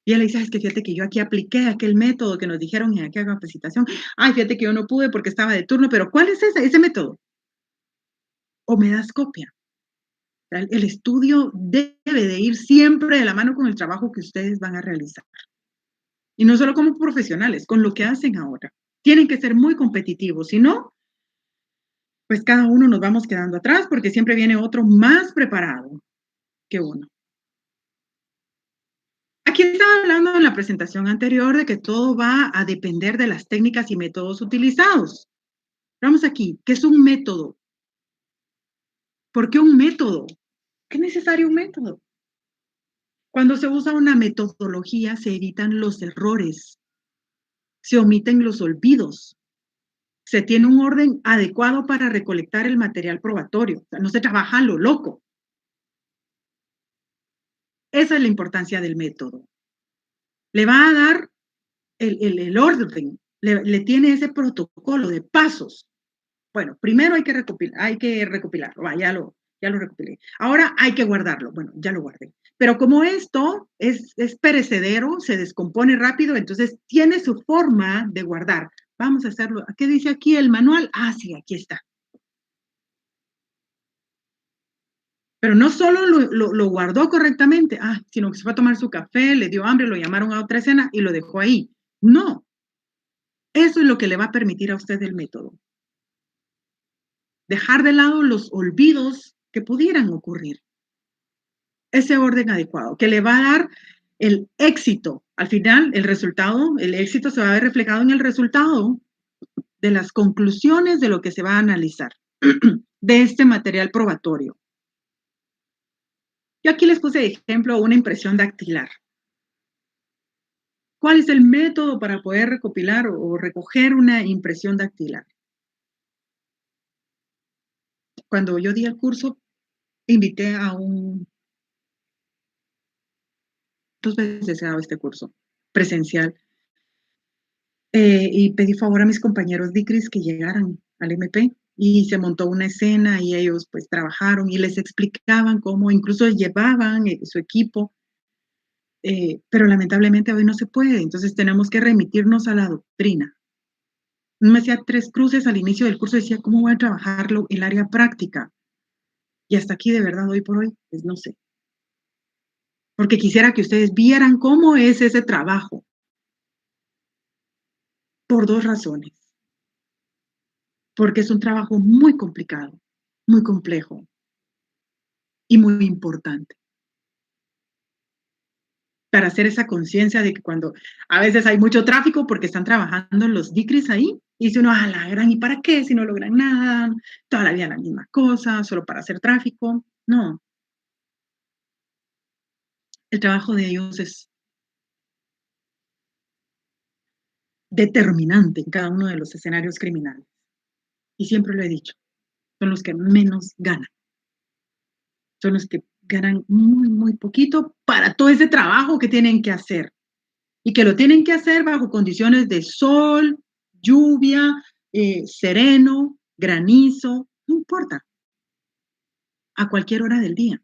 Y él le dice, es que fíjate que yo aquí apliqué aquel método que nos dijeron en aquella capacitación. Ay, fíjate que yo no pude porque estaba de turno, pero ¿cuál es ese método? O me das copia. El estudio debe de ir siempre de la mano con el trabajo que ustedes van a realizar. Y no solo como profesionales, con lo que hacen ahora. Tienen que ser muy competitivos, si no, pues cada uno nos vamos quedando atrás porque siempre viene otro más preparado que uno. Aquí estaba hablando en la presentación anterior de que todo va a depender de las técnicas y métodos utilizados. Vamos aquí, ¿qué es un método? ¿Por qué un método? ¿Qué es necesario un método? Cuando se usa una metodología se evitan los errores. se omiten los olvidos, se tiene un orden adecuado para recolectar el material probatorio, o sea, no se trabaja a lo loco. Esa es la importancia del método. Le va a dar el orden, le tiene ese protocolo de pasos. Bueno, primero hay que recopilarlo, ya lo recopilé. Ahora hay que guardarlo, bueno, ya lo guardé. Pero como esto es perecedero, se descompone rápido, entonces tiene su forma de guardar. Vamos a hacerlo. ¿Qué dice aquí el manual? Ah, sí, aquí está. Pero no solo lo guardó correctamente, sino que se fue a tomar su café, le dio hambre, lo llamaron a otra escena y lo dejó ahí. No, eso es lo que le va a permitir a usted el método. Dejar de lado los olvidos que pudieran ocurrir. Ese orden adecuado, que le va a dar el éxito. Al final, el resultado, el éxito se va a ver reflejado en el resultado de las conclusiones de lo que se va a analizar, de este material probatorio. Yo aquí les puse de ejemplo una impresión dactilar. ¿Cuál es el método para poder recopilar o recoger una impresión dactilar? Cuando yo di el curso, invité a dos veces he dado este curso presencial, y pedí favor a mis compañeros DICRIS que llegaran al MP y se montó una escena y ellos pues trabajaron y les explicaban cómo, incluso llevaban su equipo, pero lamentablemente hoy no se puede, entonces tenemos que remitirnos a la doctrina. Me hacía 3 cruces al inicio del curso, decía, ¿cómo voy a trabajarlo el área práctica? Y hasta aquí de verdad hoy por hoy, pues no sé. Porque quisiera que ustedes vieran cómo es ese trabajo, por 2 razones. Porque es un trabajo muy complicado, muy complejo y muy importante. Para hacer esa conciencia de que cuando a veces hay mucho tráfico porque están trabajando los DICRIS ahí, y dice uno, la gran, ¿y para qué? Si no logran nada, toda la vida la misma cosa, solo para hacer tráfico. No, el trabajo de ellos es determinante en cada uno de los escenarios criminales. Y siempre lo he dicho, son los que menos ganan. Son los que ganan muy, muy poquito para todo ese trabajo que tienen que hacer. Y que lo tienen que hacer bajo condiciones de sol, lluvia, sereno, granizo, no importa, a cualquier hora del día.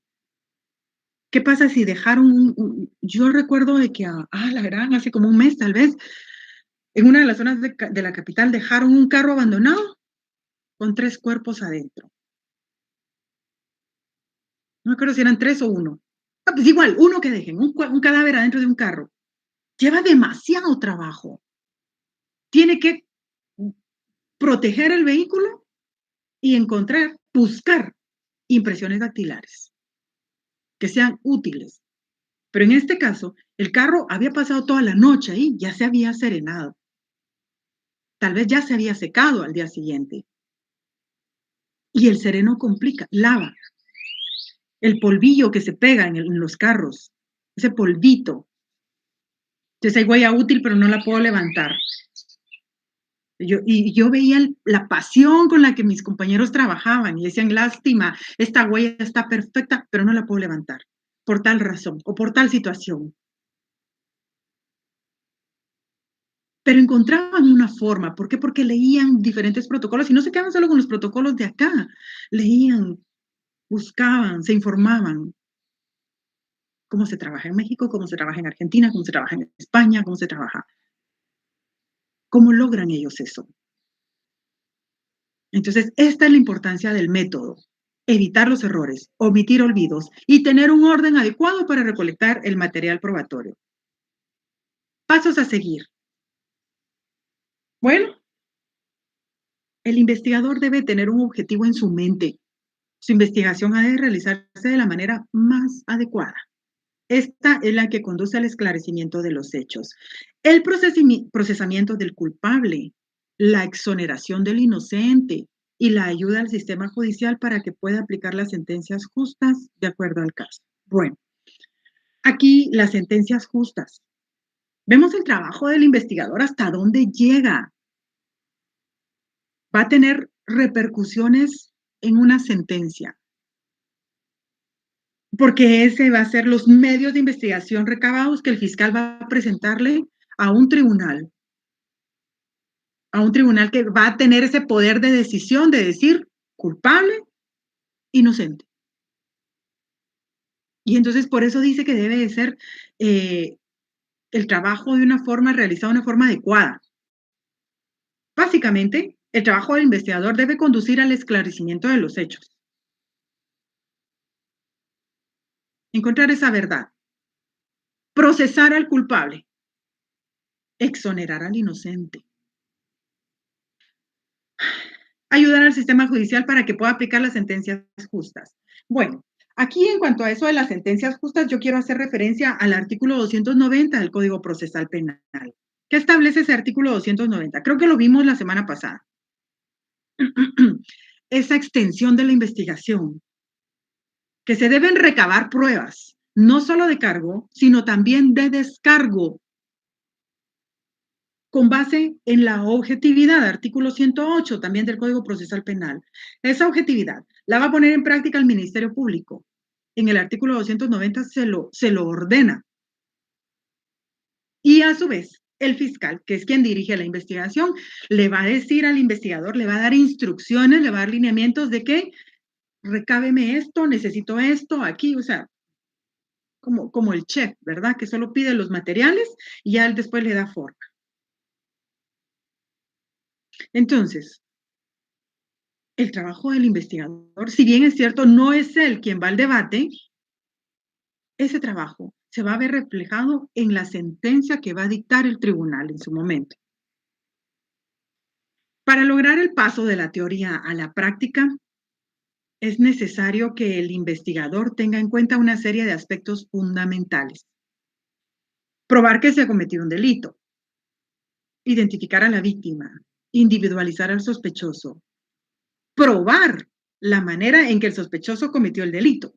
¿Qué pasa si dejaron yo recuerdo de que, la gran, hace como un mes tal vez, en una de las zonas de la capital dejaron un carro abandonado con 3 cuerpos adentro. No me acuerdo si eran 3 o 1. Pues igual, uno que dejen, un cadáver adentro de un carro. Lleva demasiado trabajo. Tiene que proteger el vehículo y buscar impresiones dactilares que sean útiles. Pero en este caso, el carro había pasado toda la noche ahí, ya se había serenado. Tal vez ya se había secado al día siguiente. Y el sereno complica, lava. El polvillo que se pega en los carros, ese polvito. Entonces hay huella útil, pero no la puedo levantar. Yo veía la pasión con la que mis compañeros trabajaban y decían, lástima, esta huella está perfecta, pero no la puedo levantar por tal razón o por tal situación. Pero encontraban una forma. ¿Por qué? Porque leían diferentes protocolos y no se quedaban solo con los protocolos de acá. Leían, buscaban, se informaban. Cómo se trabaja en México, cómo se trabaja en Argentina, cómo se trabaja en España, cómo se trabaja. ¿Cómo logran ellos eso? Entonces, esta es la importancia del método. Evitar los errores, omitir olvidos y tener un orden adecuado para recolectar el material probatorio. Pasos a seguir. Bueno, el investigador debe tener un objetivo en su mente. Su investigación ha de realizarse de la manera más adecuada. Esta es la que conduce al esclarecimiento de los hechos, el procesamiento del culpable, la exoneración del inocente y la ayuda al sistema judicial para que pueda aplicar las sentencias justas de acuerdo al caso. Bueno, aquí las sentencias justas. Vemos el trabajo del investigador hasta dónde llega. Va a tener repercusiones en una sentencia, porque ese va a ser los medios de investigación recabados que el fiscal va a presentarle a un tribunal, a un tribunal que va a tener ese poder de decisión de decir culpable, inocente. Y entonces por eso dice que debe de ser el trabajo de una forma realizado de una forma adecuada. Básicamente, el trabajo del investigador debe conducir al esclarecimiento de los hechos, encontrar esa verdad, procesar al culpable, exonerar al inocente, ayudar al sistema judicial para que pueda aplicar las sentencias justas. Bueno, aquí en cuanto a eso de las sentencias justas, yo quiero hacer referencia al artículo 290 del Código Procesal Penal. ¿Qué establece ese artículo 290? Creo que lo vimos la semana pasada. Esa extensión de la investigación, que se deben recabar pruebas, no solo de cargo, sino también de descargo, con base en la objetividad, artículo 108 también del Código Procesal Penal. Esa objetividad la va a poner en práctica el Ministerio Público. En el artículo 290 se lo ordena. Y a su vez, el fiscal, que es quien dirige la investigación, le va a decir al investigador, le va a dar instrucciones, le va a dar lineamientos de que recábeme esto, necesito esto, aquí, o sea, como el chef, ¿verdad? Que solo pide los materiales y ya él después le da forma. Entonces, el trabajo del investigador, si bien es cierto, no es él quien va al debate, ese trabajo se va a ver reflejado en la sentencia que va a dictar el tribunal en su momento. Para lograr el paso de la teoría a la práctica, es necesario que el investigador tenga en cuenta una serie de aspectos fundamentales. Probar que se ha cometido un delito, identificar a la víctima, individualizar al sospechoso, probar la manera en que el sospechoso cometió el delito,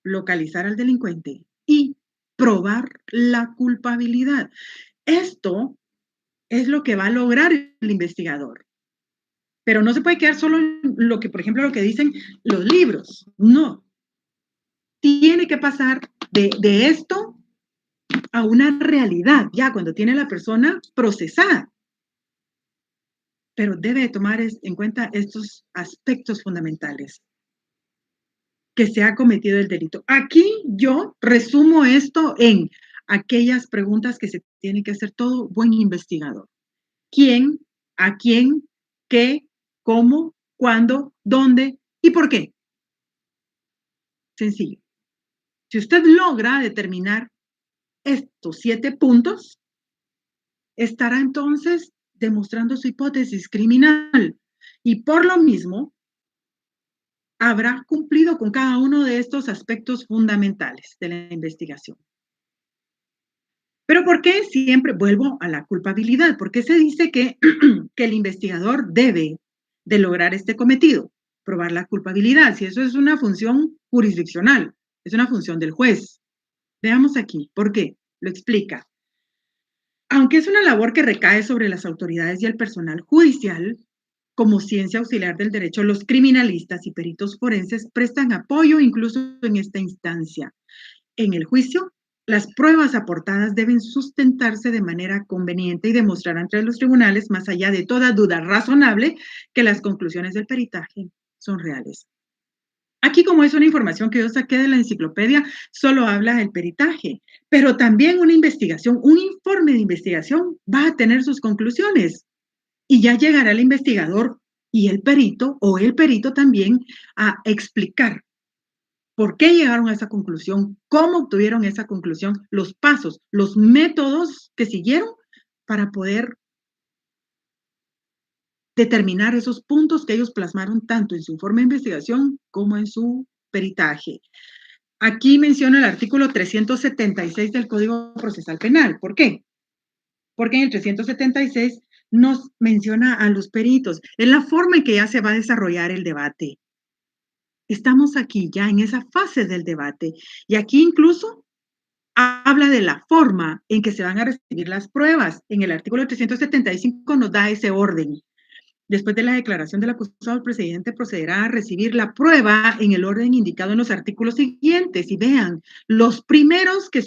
localizar al delincuente y probar la culpabilidad. Esto es lo que va a lograr el investigador. Pero no se puede quedar solo en lo que, por ejemplo, lo que dicen los libros. No. Tiene que pasar de esto a una realidad, ya cuando tiene la persona procesada. Pero debe tomar en cuenta estos aspectos fundamentales, que se ha cometido el delito. Aquí yo resumo esto en aquellas preguntas que se tiene que hacer todo buen investigador. ¿Quién? ¿A quién? ¿Qué? ¿Cómo? ¿Cuándo? ¿Dónde? ¿Y por qué? Sencillo. Si usted logra determinar estos 7 puntos, estará entonces demostrando su hipótesis criminal y por lo mismo habrá cumplido con cada uno de estos aspectos fundamentales de la investigación. Pero ¿por qué siempre vuelvo a la culpabilidad? ¿Por qué se dice que, que el investigador debe de lograr este cometido? Probar la culpabilidad, si eso es una función jurisdiccional, es una función del juez. Veamos aquí, ¿por qué? Lo explica. Aunque es una labor que recae sobre las autoridades y el personal judicial, como ciencia auxiliar del derecho, los criminalistas y peritos forenses prestan apoyo incluso en esta instancia. En el juicio, las pruebas aportadas deben sustentarse de manera conveniente y demostrar ante los tribunales, más allá de toda duda razonable, que las conclusiones del peritaje son reales. Aquí, como es una información que yo saqué de la enciclopedia, solo habla del peritaje, pero también una investigación, un informe de investigación va a tener sus conclusiones y ya llegará el investigador y el perito o el perito también a explicar por qué llegaron a esa conclusión, cómo obtuvieron esa conclusión, los pasos, los métodos que siguieron para poder determinar esos puntos que ellos plasmaron tanto en su informe de investigación como en su peritaje. Aquí menciona el artículo 376 del Código Procesal Penal. ¿Por qué? Porque en el 376 nos menciona a los peritos. Es la forma en que ya se va a desarrollar el debate. Estamos aquí ya en esa fase del debate. Y aquí incluso habla de la forma en que se van a recibir las pruebas. En el artículo 375 nos da ese orden. Después de la declaración del acusado, el presidente procederá a recibir la prueba en el orden indicado en los artículos siguientes. Y vean, los primeros que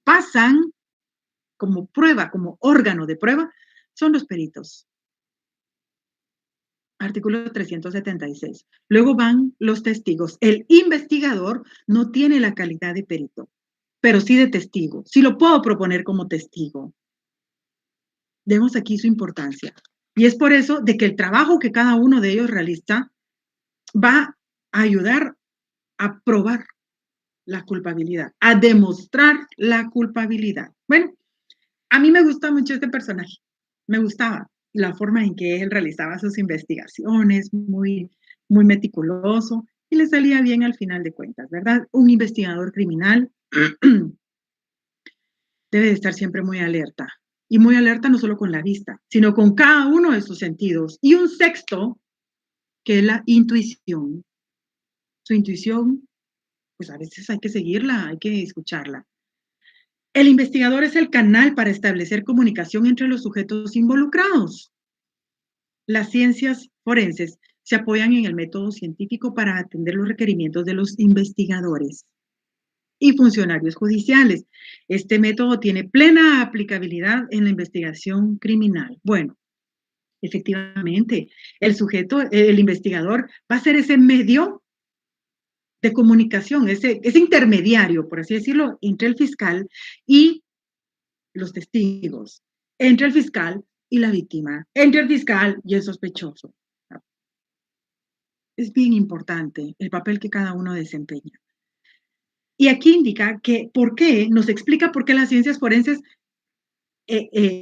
pasan como prueba, como órgano de prueba, son los peritos. Artículo 376. Luego van los testigos. El investigador no tiene la calidad de perito, pero sí de testigo. Sí lo puedo proponer como testigo. Vemos aquí su importancia. Y es por eso de que el trabajo que cada uno de ellos realiza va a ayudar a probar la culpabilidad, a demostrar la culpabilidad. Bueno, a mí me gusta mucho este personaje. Me gustaba la forma en que él realizaba sus investigaciones, muy meticuloso, y le salía bien al final de cuentas, ¿verdad? Un investigador criminal debe de estar siempre muy alerta. Y muy alerta no solo con la vista, sino con cada uno de sus sentidos. Y un sexto, que es la intuición. Su intuición, pues a veces hay que seguirla, hay que escucharla. El investigador es el canal para establecer comunicación entre los sujetos involucrados. Las ciencias forenses se apoyan en el método científico para atender los requerimientos de los investigadores y funcionarios judiciales. Este método tiene plena aplicabilidad en la investigación criminal. Bueno, efectivamente, el investigador va a ser ese medio de comunicación, ese intermediario, por así decirlo, entre el fiscal y los testigos, entre el fiscal y la víctima, entre el fiscal y el sospechoso. Es bien importante el papel que cada uno desempeña. Y aquí indica que nos explica por qué las ciencias forenses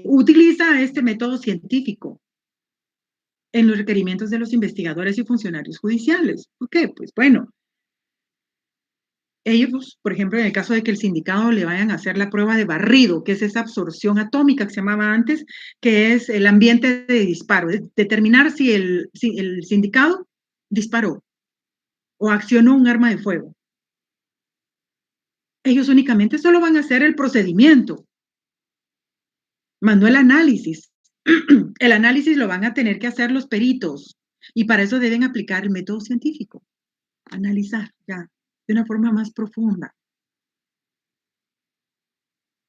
utiliza este método científico en los requerimientos de los investigadores y funcionarios judiciales. ¿Por qué? Pues bueno, ellos, por ejemplo, en el caso de que el sindicado le vayan a hacer la prueba de barrido, que es esa absorción atómica que se llamaba antes, que es el ambiente de disparo, es determinar si el sindicado disparó o accionó un arma de fuego. Ellos únicamente solo van a hacer el procedimiento, más no el análisis. El análisis lo van a tener que hacer los peritos y para eso deben aplicar el método científico, analizar ya de una forma más profunda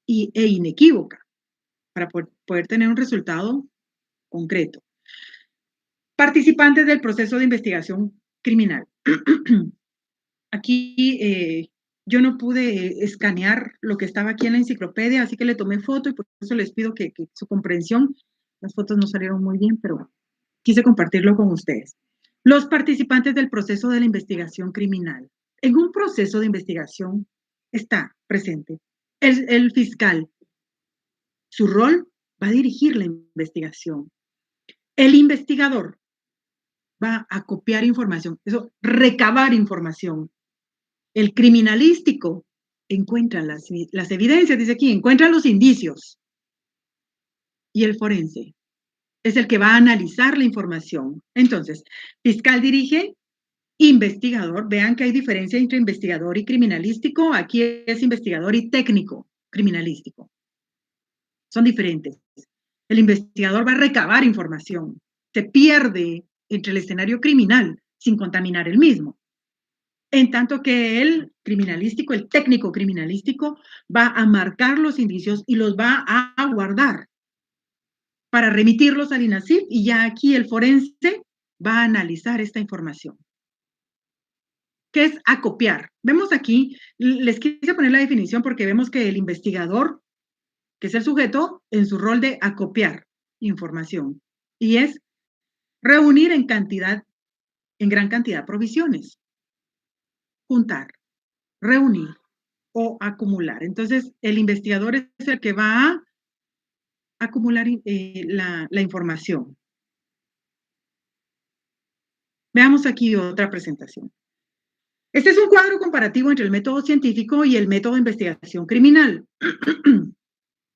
e inequívoca para poder tener un resultado concreto. Participantes del proceso de investigación criminal. Aquí yo no pude escanear lo que estaba aquí en la enciclopedia, así que le tomé foto y por eso les pido que su comprensión, las fotos no salieron muy bien, pero quise compartirlo con ustedes. Los participantes del proceso de la investigación criminal. En un proceso de investigación está presente el fiscal. Su rol va a dirigir la investigación. El investigador va a copiar información, eso, recabar información. El criminalístico encuentra las evidencias, dice aquí, encuentra los indicios. Y el forense es el que va a analizar la información. Entonces, fiscal dirige, investigador, vean que hay diferencia entre investigador y criminalístico, aquí es investigador y técnico criminalístico. Son diferentes. El investigador va a recabar información, se pierde entre el escenario criminal sin contaminar el mismo. En tanto que el criminalístico, el técnico criminalístico, va a marcar los indicios y los va a guardar para remitirlos al INACIF y ya aquí el forense va a analizar esta información. ¿Qué es acopiar? Vemos aquí, les quise poner la definición porque vemos que el investigador, que es el sujeto, en su rol de acopiar información, y es reunir en gran cantidad provisiones, juntar, reunir o acumular. Entonces, el investigador es el que va a acumular la información. Veamos aquí otra presentación. Este es un cuadro comparativo entre el método científico y el método de investigación criminal.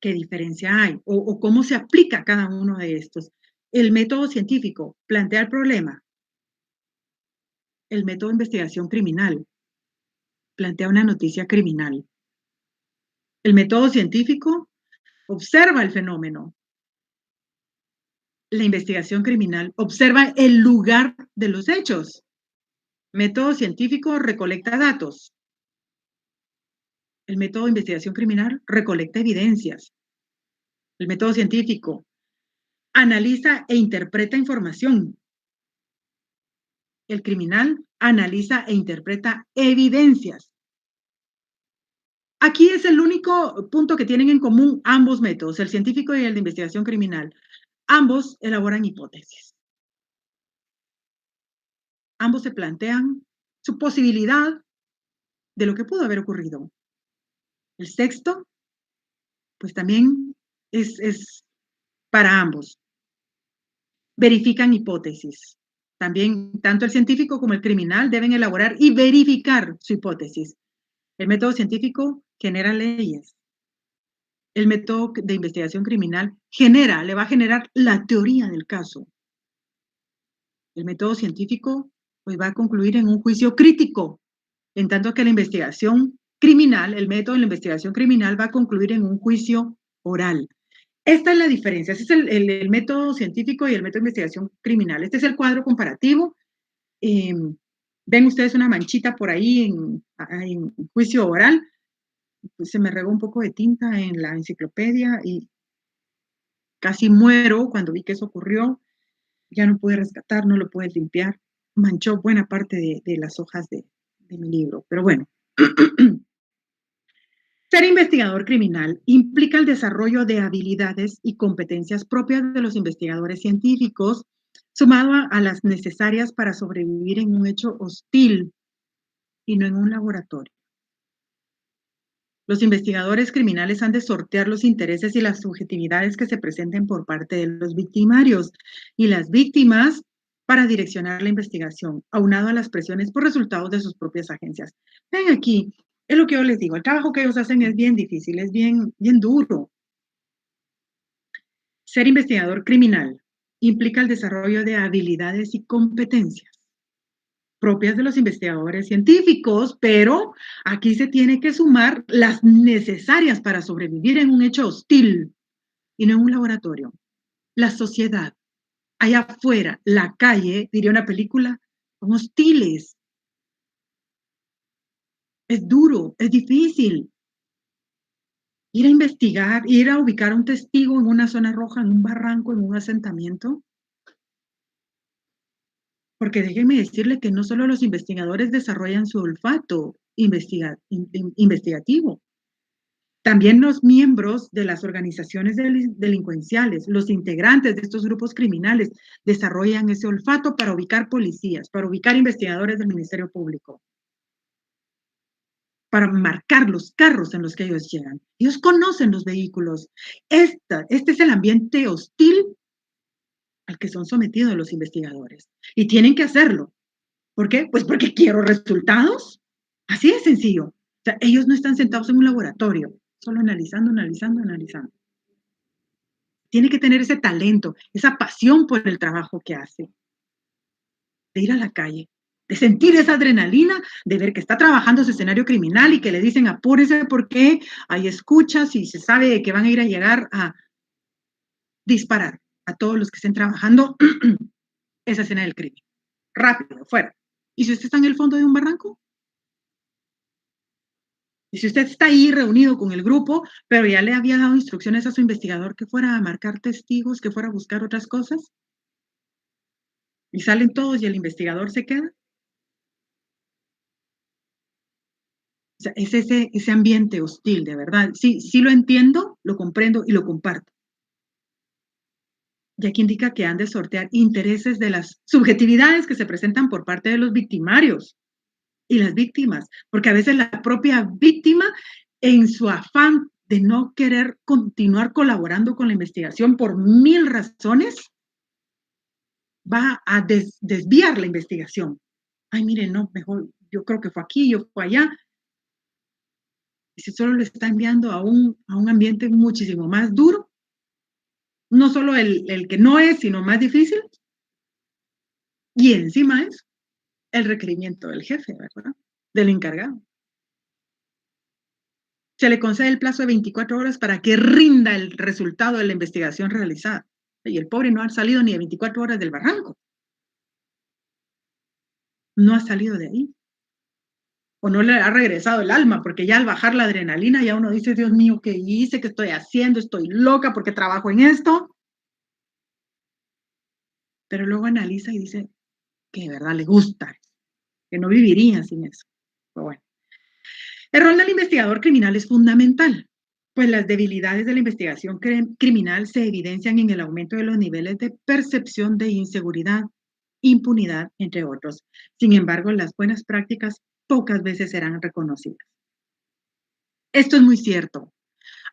¿Qué diferencia hay? O cómo se aplica cada uno de estos. El método científico plantea el problema. El método de investigación criminal plantea una noticia criminal. El método científico observa el fenómeno. La investigación criminal observa el lugar de los hechos. Método científico recolecta datos. El método de investigación criminal recolecta evidencias. El método científico analiza e interpreta información. El criminal analiza e interpreta evidencias. Aquí es el único punto que tienen en común ambos métodos, el científico y el de investigación criminal. Ambos elaboran hipótesis. Ambos se plantean su posibilidad de lo que pudo haber ocurrido. El sexto, pues también es para ambos. Verifican hipótesis. También tanto el científico como el criminal deben elaborar y verificar su hipótesis. El método científico genera leyes. El método de investigación criminal le va a generar la teoría del caso. El método científico pues va a concluir en un juicio crítico, en tanto que la investigación criminal, el método de la investigación criminal va a concluir en un juicio oral. Esta es la diferencia, ese es el método científico y el método de investigación criminal. Este es el cuadro comparativo. Ven ustedes una manchita por ahí en juicio oral. Pues se me regó un poco de tinta en la enciclopedia y casi muero cuando vi que eso ocurrió. Ya no pude rescatar, no lo pude limpiar. Manchó buena parte de las hojas de mi libro. Pero bueno, ser investigador criminal implica el desarrollo de habilidades y competencias propias de los investigadores científicos, sumado a las necesarias para sobrevivir en un hecho hostil y no en un laboratorio. Los investigadores criminales han de sortear los intereses y las subjetividades que se presenten por parte de los victimarios y las víctimas para direccionar la investigación, aunado a las presiones por resultados de sus propias agencias. Ven aquí, es lo que yo les digo, el trabajo que ellos hacen es bien difícil, es bien duro. Ser investigador criminal implica el desarrollo de habilidades y competencias propias de los investigadores científicos, pero aquí se tiene que sumar las necesarias para sobrevivir en un hecho hostil y no en un laboratorio. La sociedad, allá afuera, la calle, diría una película, son hostiles. Es duro, es difícil. Ir a investigar, ir a ubicar a un testigo en una zona roja, en un barranco, en un asentamiento. Porque déjeme decirle que no solo los investigadores desarrollan su olfato investigativo, también los miembros de las organizaciones delincuenciales, los integrantes de estos grupos criminales, desarrollan ese olfato para ubicar policías, para ubicar investigadores del Ministerio Público, para marcar los carros en los que ellos llegan. Ellos conocen los vehículos. Este es el ambiente hostil al que son sometidos los investigadores. Y tienen que hacerlo. ¿Por qué? Pues porque quiero resultados. Así de sencillo. O sea, ellos no están sentados en un laboratorio, solo analizando, analizando, analizando. Tiene que tener ese talento, esa pasión por el trabajo que hace. De ir a la calle, de sentir esa adrenalina, de ver que está trabajando ese escenario criminal y que le dicen apúrese porque hay escuchas y se sabe que van a ir a llegar a disparar a todos los que estén trabajando esa escena del crimen. Rápido, fuera. ¿Y si usted está en el fondo de un barranco? Y si usted está ahí reunido con el grupo, pero ya le había dado instrucciones a su investigador que fuera a marcar testigos, que fuera a buscar otras cosas, y salen todos y el investigador se queda. O sea, es ese ambiente hostil, de verdad. Sí, sí lo entiendo, lo comprendo y lo comparto. Y aquí indica que han de sortear intereses de las subjetividades que se presentan por parte de los victimarios y las víctimas, porque a veces la propia víctima, en su afán de no querer continuar colaborando con la investigación por mil razones, va a desviar la investigación. Ay, mire, no, mejor, yo creo que fue aquí, yo fue allá. Y si solo le está enviando a un ambiente muchísimo más duro, no solo el que no es, sino más difícil, y encima es el requerimiento del jefe, ¿verdad? Del encargado. Se le concede el plazo de 24 horas para que rinda el resultado de la investigación realizada. Y el pobre no ha salido ni de 24 horas del barranco. No ha salido de ahí. O no le ha regresado el alma, porque ya al bajar la adrenalina ya uno dice, Dios mío, ¿qué hice? ¿Qué estoy haciendo? Estoy loca porque trabajo en esto. Pero luego analiza y dice que de verdad le gusta, que no viviría sin eso. Pero bueno. El rol del investigador criminal es fundamental, pues las debilidades de la investigación criminal se evidencian en el aumento de los niveles de percepción de inseguridad, impunidad, entre otros. Sin embargo, las buenas prácticas pocas veces serán reconocidas. Esto es muy cierto.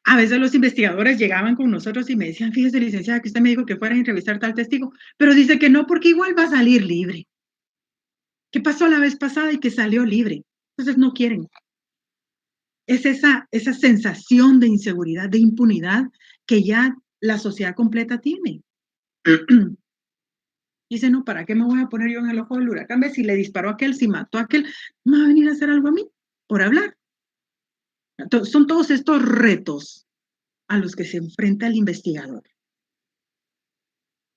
A veces los investigadores llegaban con nosotros y me decían, fíjese, licenciada, que usted me dijo que fuera a entrevistar tal testigo, pero dice que no, porque igual va a salir libre. ¿Qué pasó la vez pasada y que salió libre? Entonces no quieren. Es esa sensación de inseguridad, de impunidad que ya la sociedad completa tiene. Dice, no, ¿para qué me voy a poner yo en el ojo del huracán? ¿Ves? Si le disparó a aquel, si mató a aquel, ¿no va a venir a hacer algo a mí por hablar? Entonces, son todos estos retos a los que se enfrenta el investigador.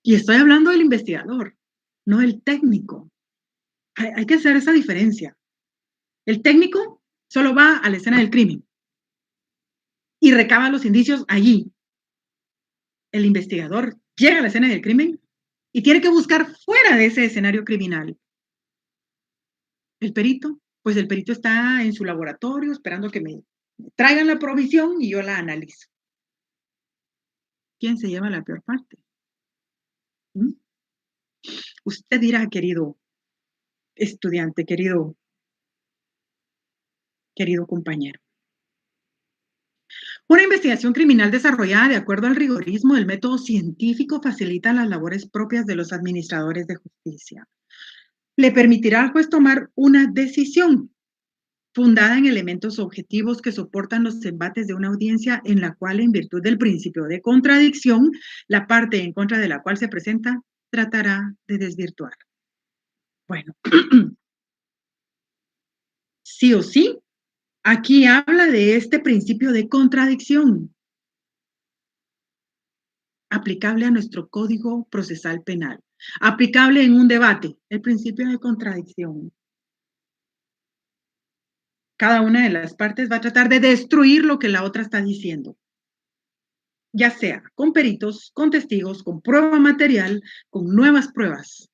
Y estoy hablando del investigador, no del técnico. Hay que hacer esa diferencia. El técnico solo va a la escena del crimen y recaba los indicios allí. El investigador llega a la escena del crimen y tiene que buscar fuera de ese escenario criminal. El perito, pues el perito está en su laboratorio esperando que me traigan la provisión y yo la analizo. ¿Quién se lleva la peor parte? ¿Mm? Usted dirá, querido estudiante, querido compañero. Una investigación criminal desarrollada de acuerdo al rigorismo del método científico facilita las labores propias de los administradores de justicia. Le permitirá al juez tomar una decisión fundada en elementos objetivos que soportan los embates de una audiencia en la cual, en virtud del principio de contradicción, la parte en contra de la cual se presenta tratará de desvirtuar. Bueno, sí o sí, aquí habla de este principio de contradicción aplicable a nuestro Código Procesal Penal, aplicable en un debate, el principio de contradicción. Cada una de las partes va a tratar de destruir lo que la otra está diciendo, ya sea con peritos, con testigos, con prueba material, con nuevas pruebas,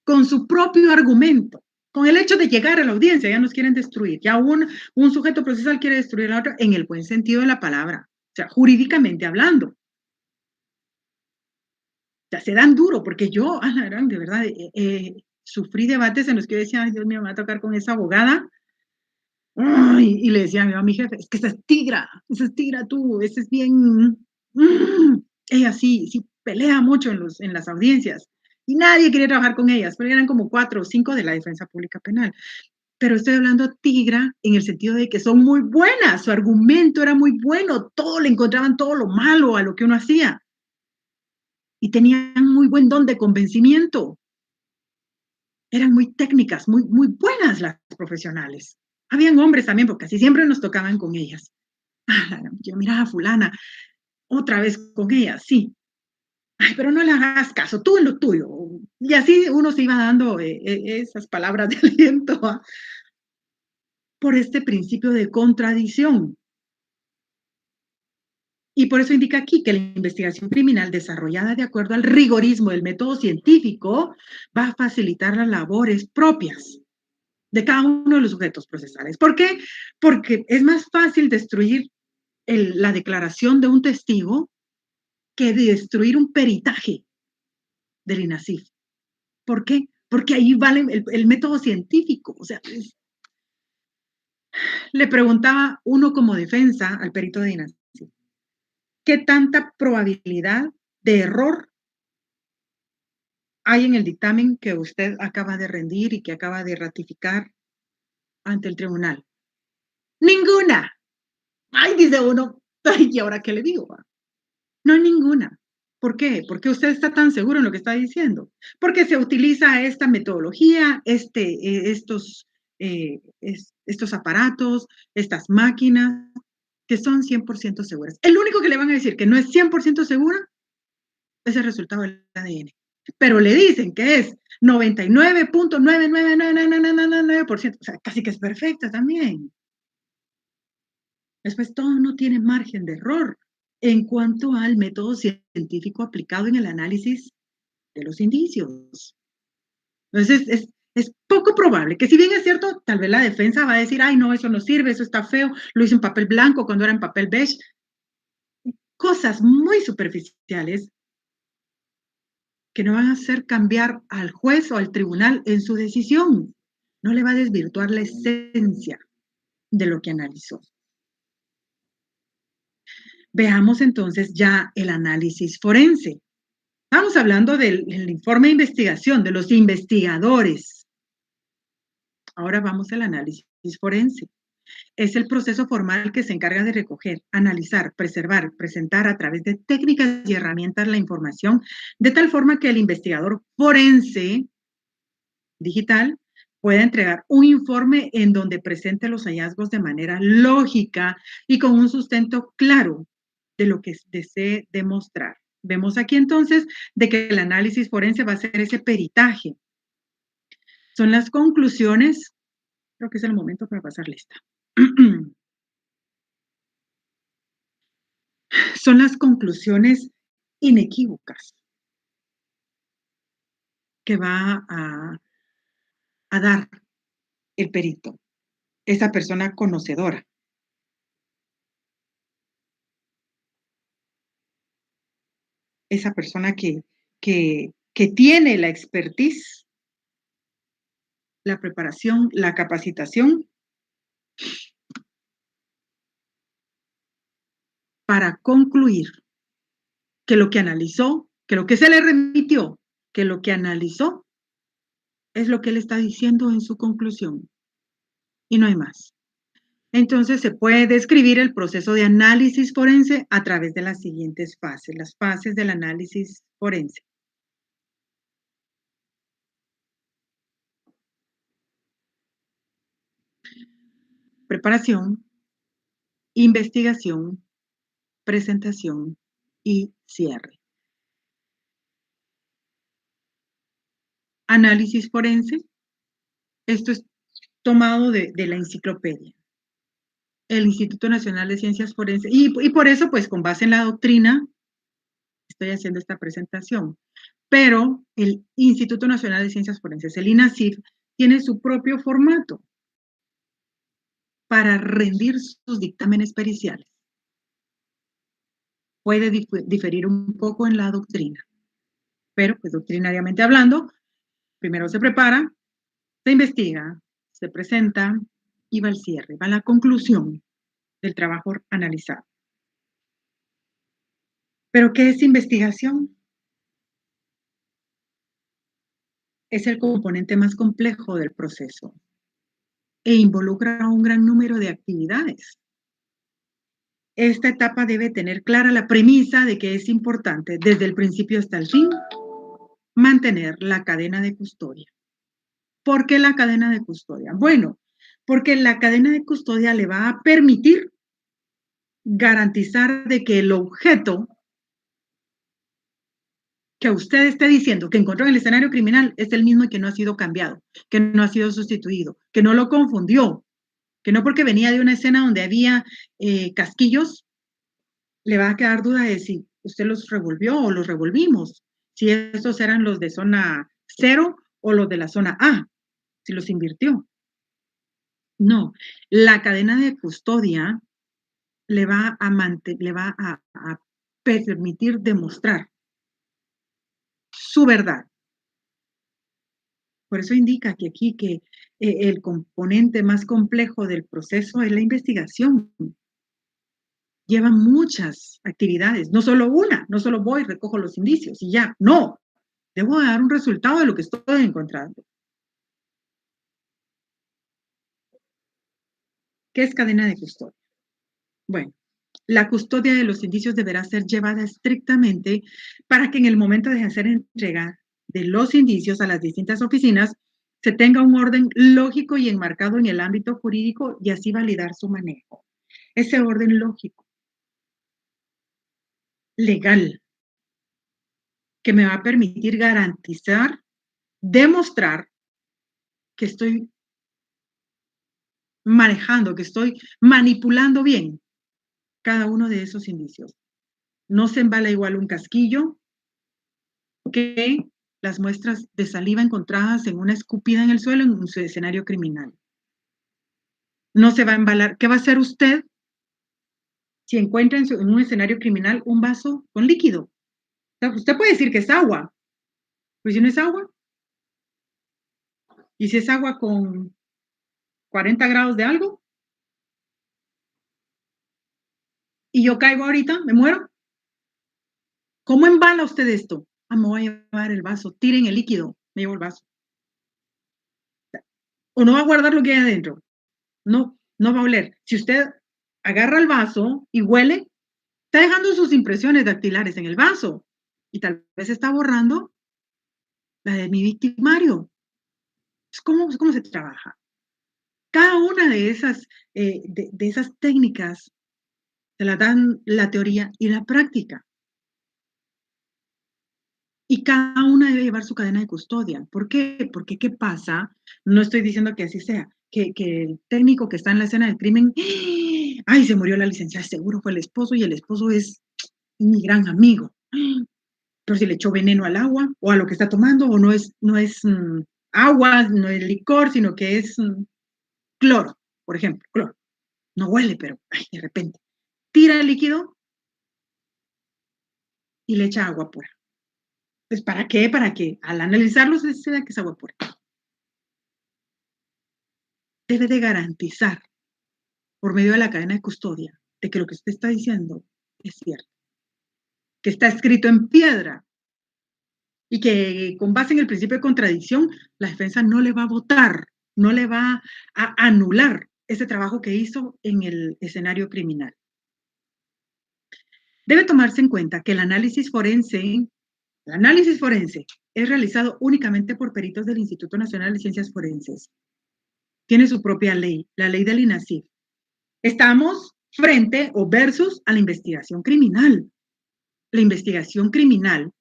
con su propio argumento, con el hecho de llegar a la audiencia, ya nos quieren destruir, ya un sujeto procesal quiere destruir a la otra en el buen sentido de la palabra, o sea, jurídicamente hablando. O sea, se dan duro, porque yo, de verdad, sufrí debates en los que yo decía, ay, Dios mío, me va a tocar con esa abogada. Ay, y le decía a mi jefe, es que esa es tigra tú, esa es bien, ella sí pelea mucho en las audiencias. Y nadie quería trabajar con ellas, pero eran como 4 o 5 de la defensa pública penal. Pero estoy hablando tigra en el sentido de que son muy buenas, su argumento era muy bueno, todo le encontraban todo lo malo a lo que uno hacía. Y tenían muy buen don de convencimiento. Eran muy técnicas, muy buenas las profesionales. Habían hombres también, porque así siempre nos tocaban con ellas. Yo miraba a fulana, otra vez con ella, sí. Ay, pero no le hagas caso, tú en lo tuyo. Y así uno se iba dando esas palabras de aliento por este principio de contradicción. Y por eso indica aquí que la investigación criminal desarrollada de acuerdo al rigorismo del método científico va a facilitar las labores propias de cada uno de los sujetos procesales. ¿Por qué? Porque es más fácil destruir la declaración de un testigo que destruir un peritaje del INASIF. ¿Por qué? Porque ahí vale el método científico. O sea, le preguntaba uno como defensa al perito de INASIF, ¿qué tanta probabilidad de error hay en el dictamen que usted acaba de rendir y que acaba de ratificar ante el tribunal? Ninguna. Ay, dice uno, ay, ¿y ahora qué le digo? No, ninguna. ¿Por qué? Porque usted está tan seguro en lo que está diciendo. Porque se utiliza esta metodología, estos aparatos, estas máquinas. que son 100% seguras. El único que le van a decir que no es 100% segura es el resultado del ADN. Pero le dicen que es 99.9999999%, o sea, casi que es perfecta también. Después, todo no tiene margen de error en cuanto al método científico aplicado en el análisis de los indicios. Entonces, es poco probable que, si bien es cierto, tal vez la defensa va a decir, ay, no, eso no sirve, eso está feo, lo hice en papel blanco cuando era en papel beige. Cosas muy superficiales que no van a hacer cambiar al juez o al tribunal en su decisión. No le va a desvirtuar la esencia de lo que analizó. Veamos entonces ya el análisis forense. Estamos hablando del informe de investigación, de los investigadores. Ahora vamos al análisis forense. Es el proceso formal que se encarga de recoger, analizar, preservar, presentar a través de técnicas y herramientas la información, de tal forma que el investigador forense digital pueda entregar un informe en donde presente los hallazgos de manera lógica y con un sustento claro de lo que desee demostrar. Vemos aquí entonces de que el análisis forense va a ser ese peritaje. Son las conclusiones, creo que es el momento para pasar lista. Son las conclusiones inequívocas que va a dar el perito, esa persona conocedora. Esa persona que tiene la expertise, la preparación, la capacitación para concluir que lo que analizó, que lo que se le remitió, que lo que analizó es lo que él está diciendo en su conclusión y no hay más. Entonces se puede describir el proceso de análisis forense a través de las siguientes fases, las fases del análisis forense. Preparación, investigación, presentación y cierre. Análisis forense, esto es tomado de la enciclopedia, el Instituto Nacional de Ciencias Forenses, y por eso, pues, con base en la doctrina, estoy haciendo esta presentación. Pero el Instituto Nacional de Ciencias Forenses, el INACIF, tiene su propio formato para rendir sus dictámenes periciales. Puede diferir un poco en la doctrina, pero, pues, doctrinariamente hablando, primero se prepara, se investiga, se presenta y va al cierre, va a la conclusión del trabajo analizado. ¿Pero qué es investigación? Es el componente más complejo del proceso e involucra un gran número de actividades. Esta etapa debe tener clara la premisa de que es importante, desde el principio hasta el fin, mantener la cadena de custodia. ¿Por qué la cadena de custodia? Bueno, porque la cadena de custodia le va a permitir garantizar de que el objeto que usted esté diciendo que encontró en el escenario criminal es el mismo y que no ha sido cambiado, que no ha sido sustituido, que no lo confundió, que no porque venía de una escena donde había casquillos, le va a quedar duda de si usted los revolvió o los revolvimos, si esos eran los de zona 0 o los de la zona A, si los invirtió. No, la cadena de custodia le va a permitir demostrar su verdad. Por eso indica que aquí que el componente más complejo del proceso es la investigación. Lleva muchas actividades, no solo una, no solo voy, recojo los indicios y ya, no, debo dar un resultado de lo que estoy encontrando. ¿Qué es cadena de custodia? Bueno, la custodia de los indicios deberá ser llevada estrictamente para que en el momento de hacer entrega de los indicios a las distintas oficinas se tenga un orden lógico y enmarcado en el ámbito jurídico y así validar su manejo. ese orden lógico, legal, que me va a permitir garantizar, demostrar que estoy manejando, que estoy manipulando bien cada uno de esos indicios. No se embala igual un casquillo que las muestras de saliva encontradas en una escupida en el suelo en un escenario criminal. No se va a embalar. ¿Qué va a hacer usted si encuentra en un escenario criminal un vaso con líquido? O sea, usted puede decir que es agua, pero si no es agua, y si es agua con 40 grados de algo, y yo caigo ahorita, me muero. ¿Cómo embala usted esto? Ah, me voy a llevar el vaso, tiren el líquido, me llevo el vaso. O no va a guardar lo que hay adentro. No, no va a oler. Si usted agarra el vaso y huele, está dejando sus impresiones dactilares en el vaso y tal vez está borrando la de mi victimario. ¿Cómo se trabaja? Cada una de esas técnicas se las dan la teoría y la práctica. Y cada una debe llevar su cadena de custodia. ¿Por qué? Porque ¿qué pasa? No estoy diciendo que así sea, que el técnico que está en la escena del crimen, ay, se murió la licenciada, seguro fue el esposo y el esposo es mi gran amigo. Pero si le echó veneno al agua o a lo que está tomando, o no es agua, no es licor, sino que es cloro, por ejemplo, cloro. No huele, pero ay, de repente tira el líquido y le echa agua pura. Pues ¿para qué? Para que al analizarlo se vea que es agua pura. Debe de garantizar por medio de la cadena de custodia de que lo que usted está diciendo es cierto, que está escrito en piedra y que con base en el principio de contradicción, la defensa no le va a votar, no le va a anular ese trabajo que hizo en el escenario criminal. Debe tomarse en cuenta que el análisis forense es realizado únicamente por peritos del Instituto Nacional de Ciencias Forenses. Tiene su propia ley, la ley del INACIF. Estamos frente o versus a la investigación criminal. La investigación criminal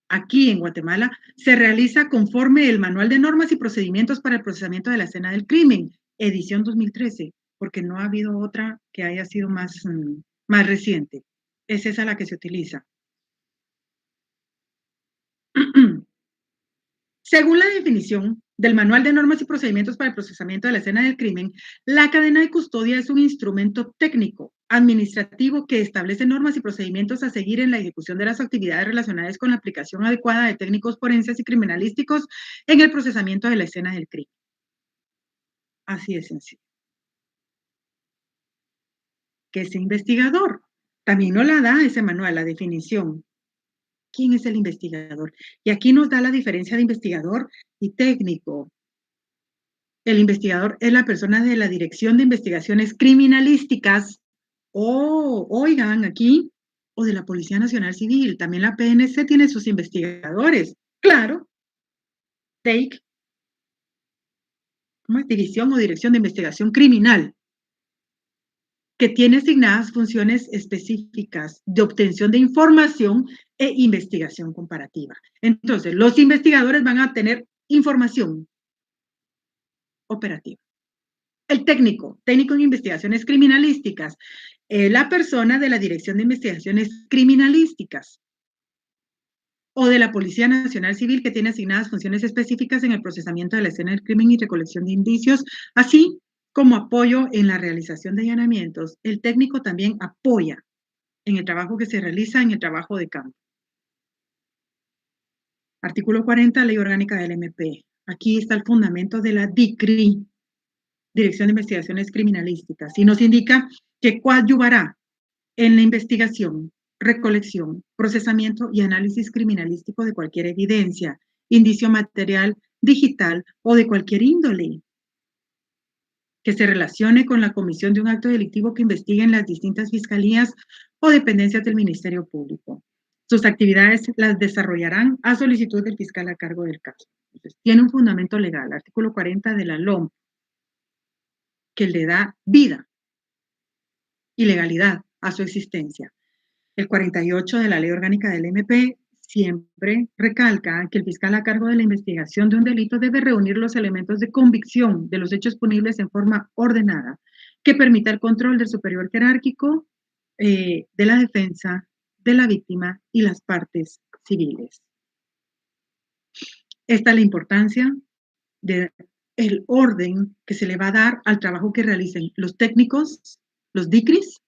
aquí en Guatemala se realiza conforme el Manual de Normas y Procedimientos para el Procesamiento de la Escena del Crimen, edición 2013, porque no ha habido otra que haya sido más reciente. Es esa la que se utiliza. Según la definición del Manual de Normas y Procedimientos para el Procesamiento de la Escena del Crimen, la cadena de custodia es un instrumento técnico, administrativo que establece normas y procedimientos a seguir en la ejecución de las actividades relacionadas con la aplicación adecuada de técnicos forenses y criminalísticos en el procesamiento de la escena del crimen. Así de sencillo. ¿Qué es investigador? También nos la da ese manual, la definición. ¿Quién es el investigador? Y aquí nos da la diferencia de investigador y técnico. El investigador es la persona de la Dirección de Investigaciones Criminalísticas, oigan, aquí, o de la Policía Nacional Civil. También la PNC tiene sus investigadores. Claro, TAKE, ¿cómo es? División o Dirección de Investigación Criminal, que tiene asignadas funciones específicas de obtención de información e investigación comparativa. Entonces, los investigadores van a tener información operativa. El técnico en investigaciones criminalísticas, la persona de la Dirección de Investigaciones Criminalísticas o de la Policía Nacional Civil que tiene asignadas funciones específicas en el procesamiento de la escena del crimen y recolección de indicios, así como apoyo en la realización de allanamientos. El técnico también apoya en el trabajo que se realiza en el trabajo de campo. Artículo 40, Ley Orgánica del MP. Aquí está el fundamento de la DICRI, Dirección de Investigaciones Criminalísticas, y nos indica que coadyuvará en la investigación, recolección, procesamiento y análisis criminalístico de cualquier evidencia, indicio material, digital o de cualquier índole que se relacione con la comisión de un acto delictivo que investiguen las distintas fiscalías o dependencias del Ministerio Público. Sus actividades las desarrollarán a solicitud del fiscal a cargo del caso. Entonces, tiene un fundamento legal, artículo 40 de la LOM, que le da vida y legalidad a su existencia. El 48 de la Ley Orgánica del MP siempre recalca que el fiscal a cargo de la investigación de un delito debe reunir los elementos de convicción de los hechos punibles en forma ordenada, que permita el control del superior jerárquico, de la defensa, de la víctima y las partes civiles. Esta es la importancia del orden que se le va a dar al trabajo que realicen los técnicos, los DICRIS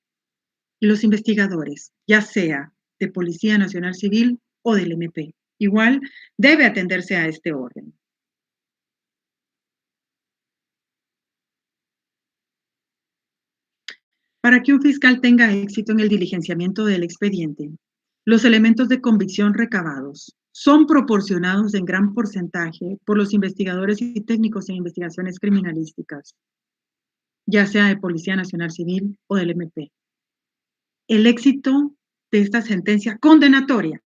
y los investigadores, ya sea de Policía Nacional Civil o del MP. Igual debe atenderse a este orden. Para que un fiscal tenga éxito en el diligenciamiento del expediente, los elementos de convicción recabados son proporcionados en gran porcentaje por los investigadores y técnicos en investigaciones criminalísticas, ya sea de Policía Nacional Civil o del MP. El éxito de esta sentencia condenatoria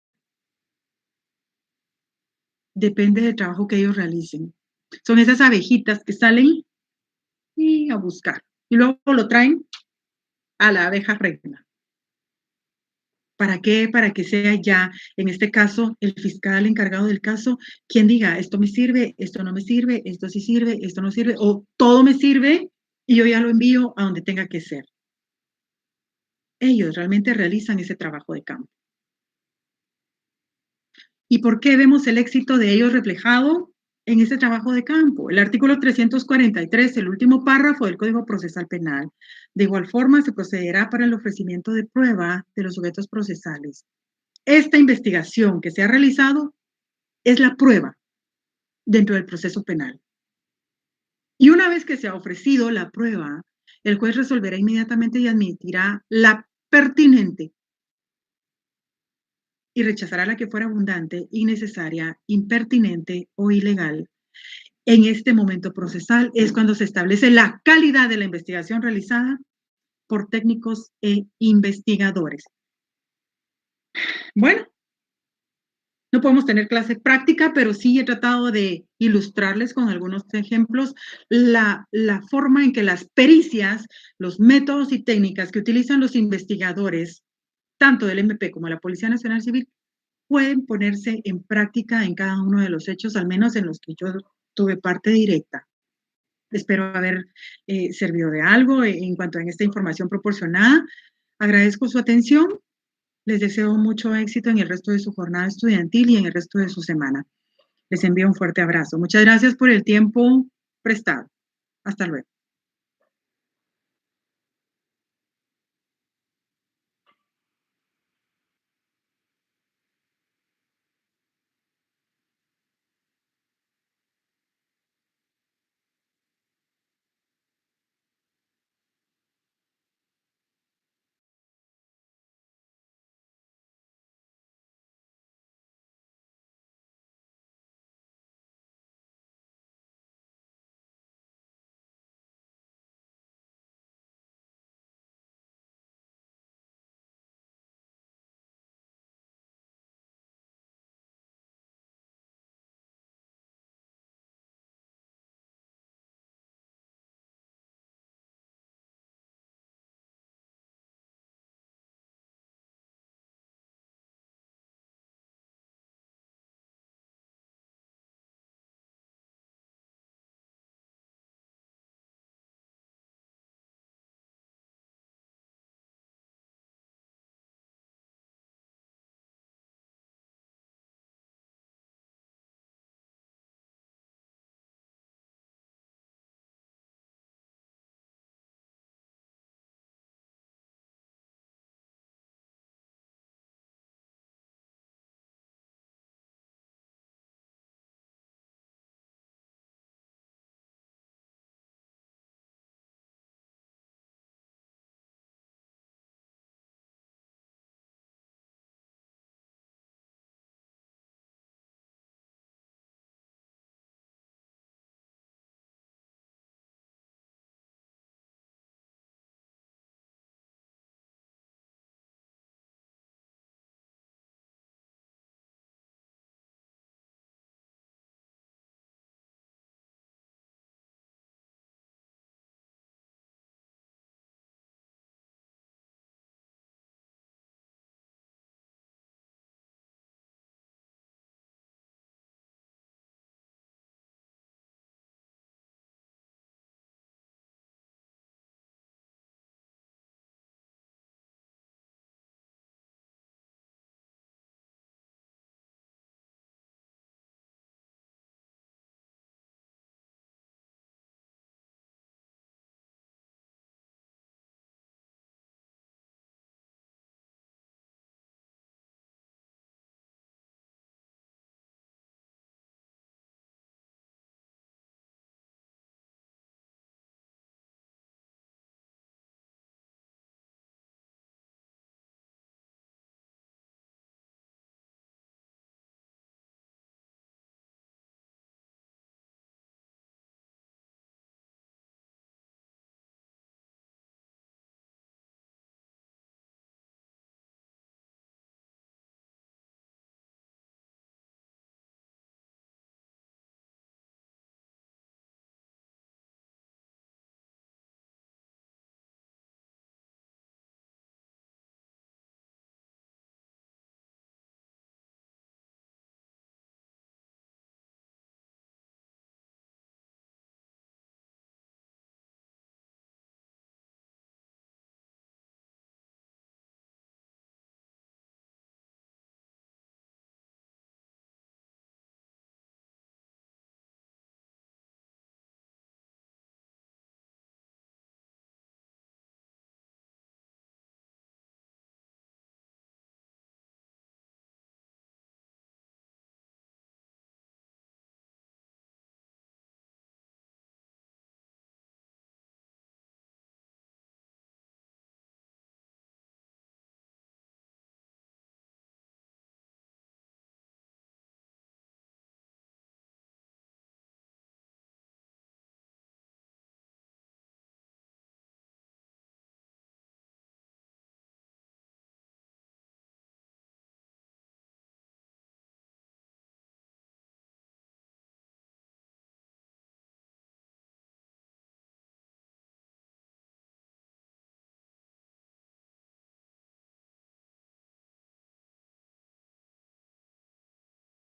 depende del trabajo que ellos realicen. Son esas abejitas que salen a buscar y luego lo traen a la abeja reina. ¿Para qué? Para que sea ya, en este caso, el fiscal encargado del caso, quien diga, esto me sirve, esto no me sirve, esto sí sirve, esto no sirve, o todo me sirve y yo ya lo envío a donde tenga que ser. Ellos realmente realizan ese trabajo de campo. ¿Y por qué vemos el éxito de ellos reflejado en ese trabajo de campo? El artículo 343, el último párrafo del Código Procesal Penal. De igual forma, se procederá para el ofrecimiento de prueba de los sujetos procesales. Esta investigación que se ha realizado es la prueba dentro del proceso penal. Y una vez que se ha ofrecido la prueba, el juez resolverá inmediatamente y admitirá la pertinente y rechazará la que fuera abundante, innecesaria, impertinente o ilegal. En este momento procesal es cuando se establece la calidad de la investigación realizada por técnicos e investigadores. Bueno, no podemos tener clase práctica, pero sí he tratado de ilustrarles con algunos ejemplos la forma en que las pericias, los métodos y técnicas que utilizan los investigadores, tanto del MP como de la Policía Nacional Civil, pueden ponerse en práctica en cada uno de los hechos, al menos en los que yo tuve parte directa. Espero haber servido de algo en cuanto a esta información proporcionada. Agradezco su atención. Les deseo mucho éxito en el resto de su jornada estudiantil y en el resto de su semana. Les envío un fuerte abrazo. Muchas gracias por el tiempo prestado. Hasta luego.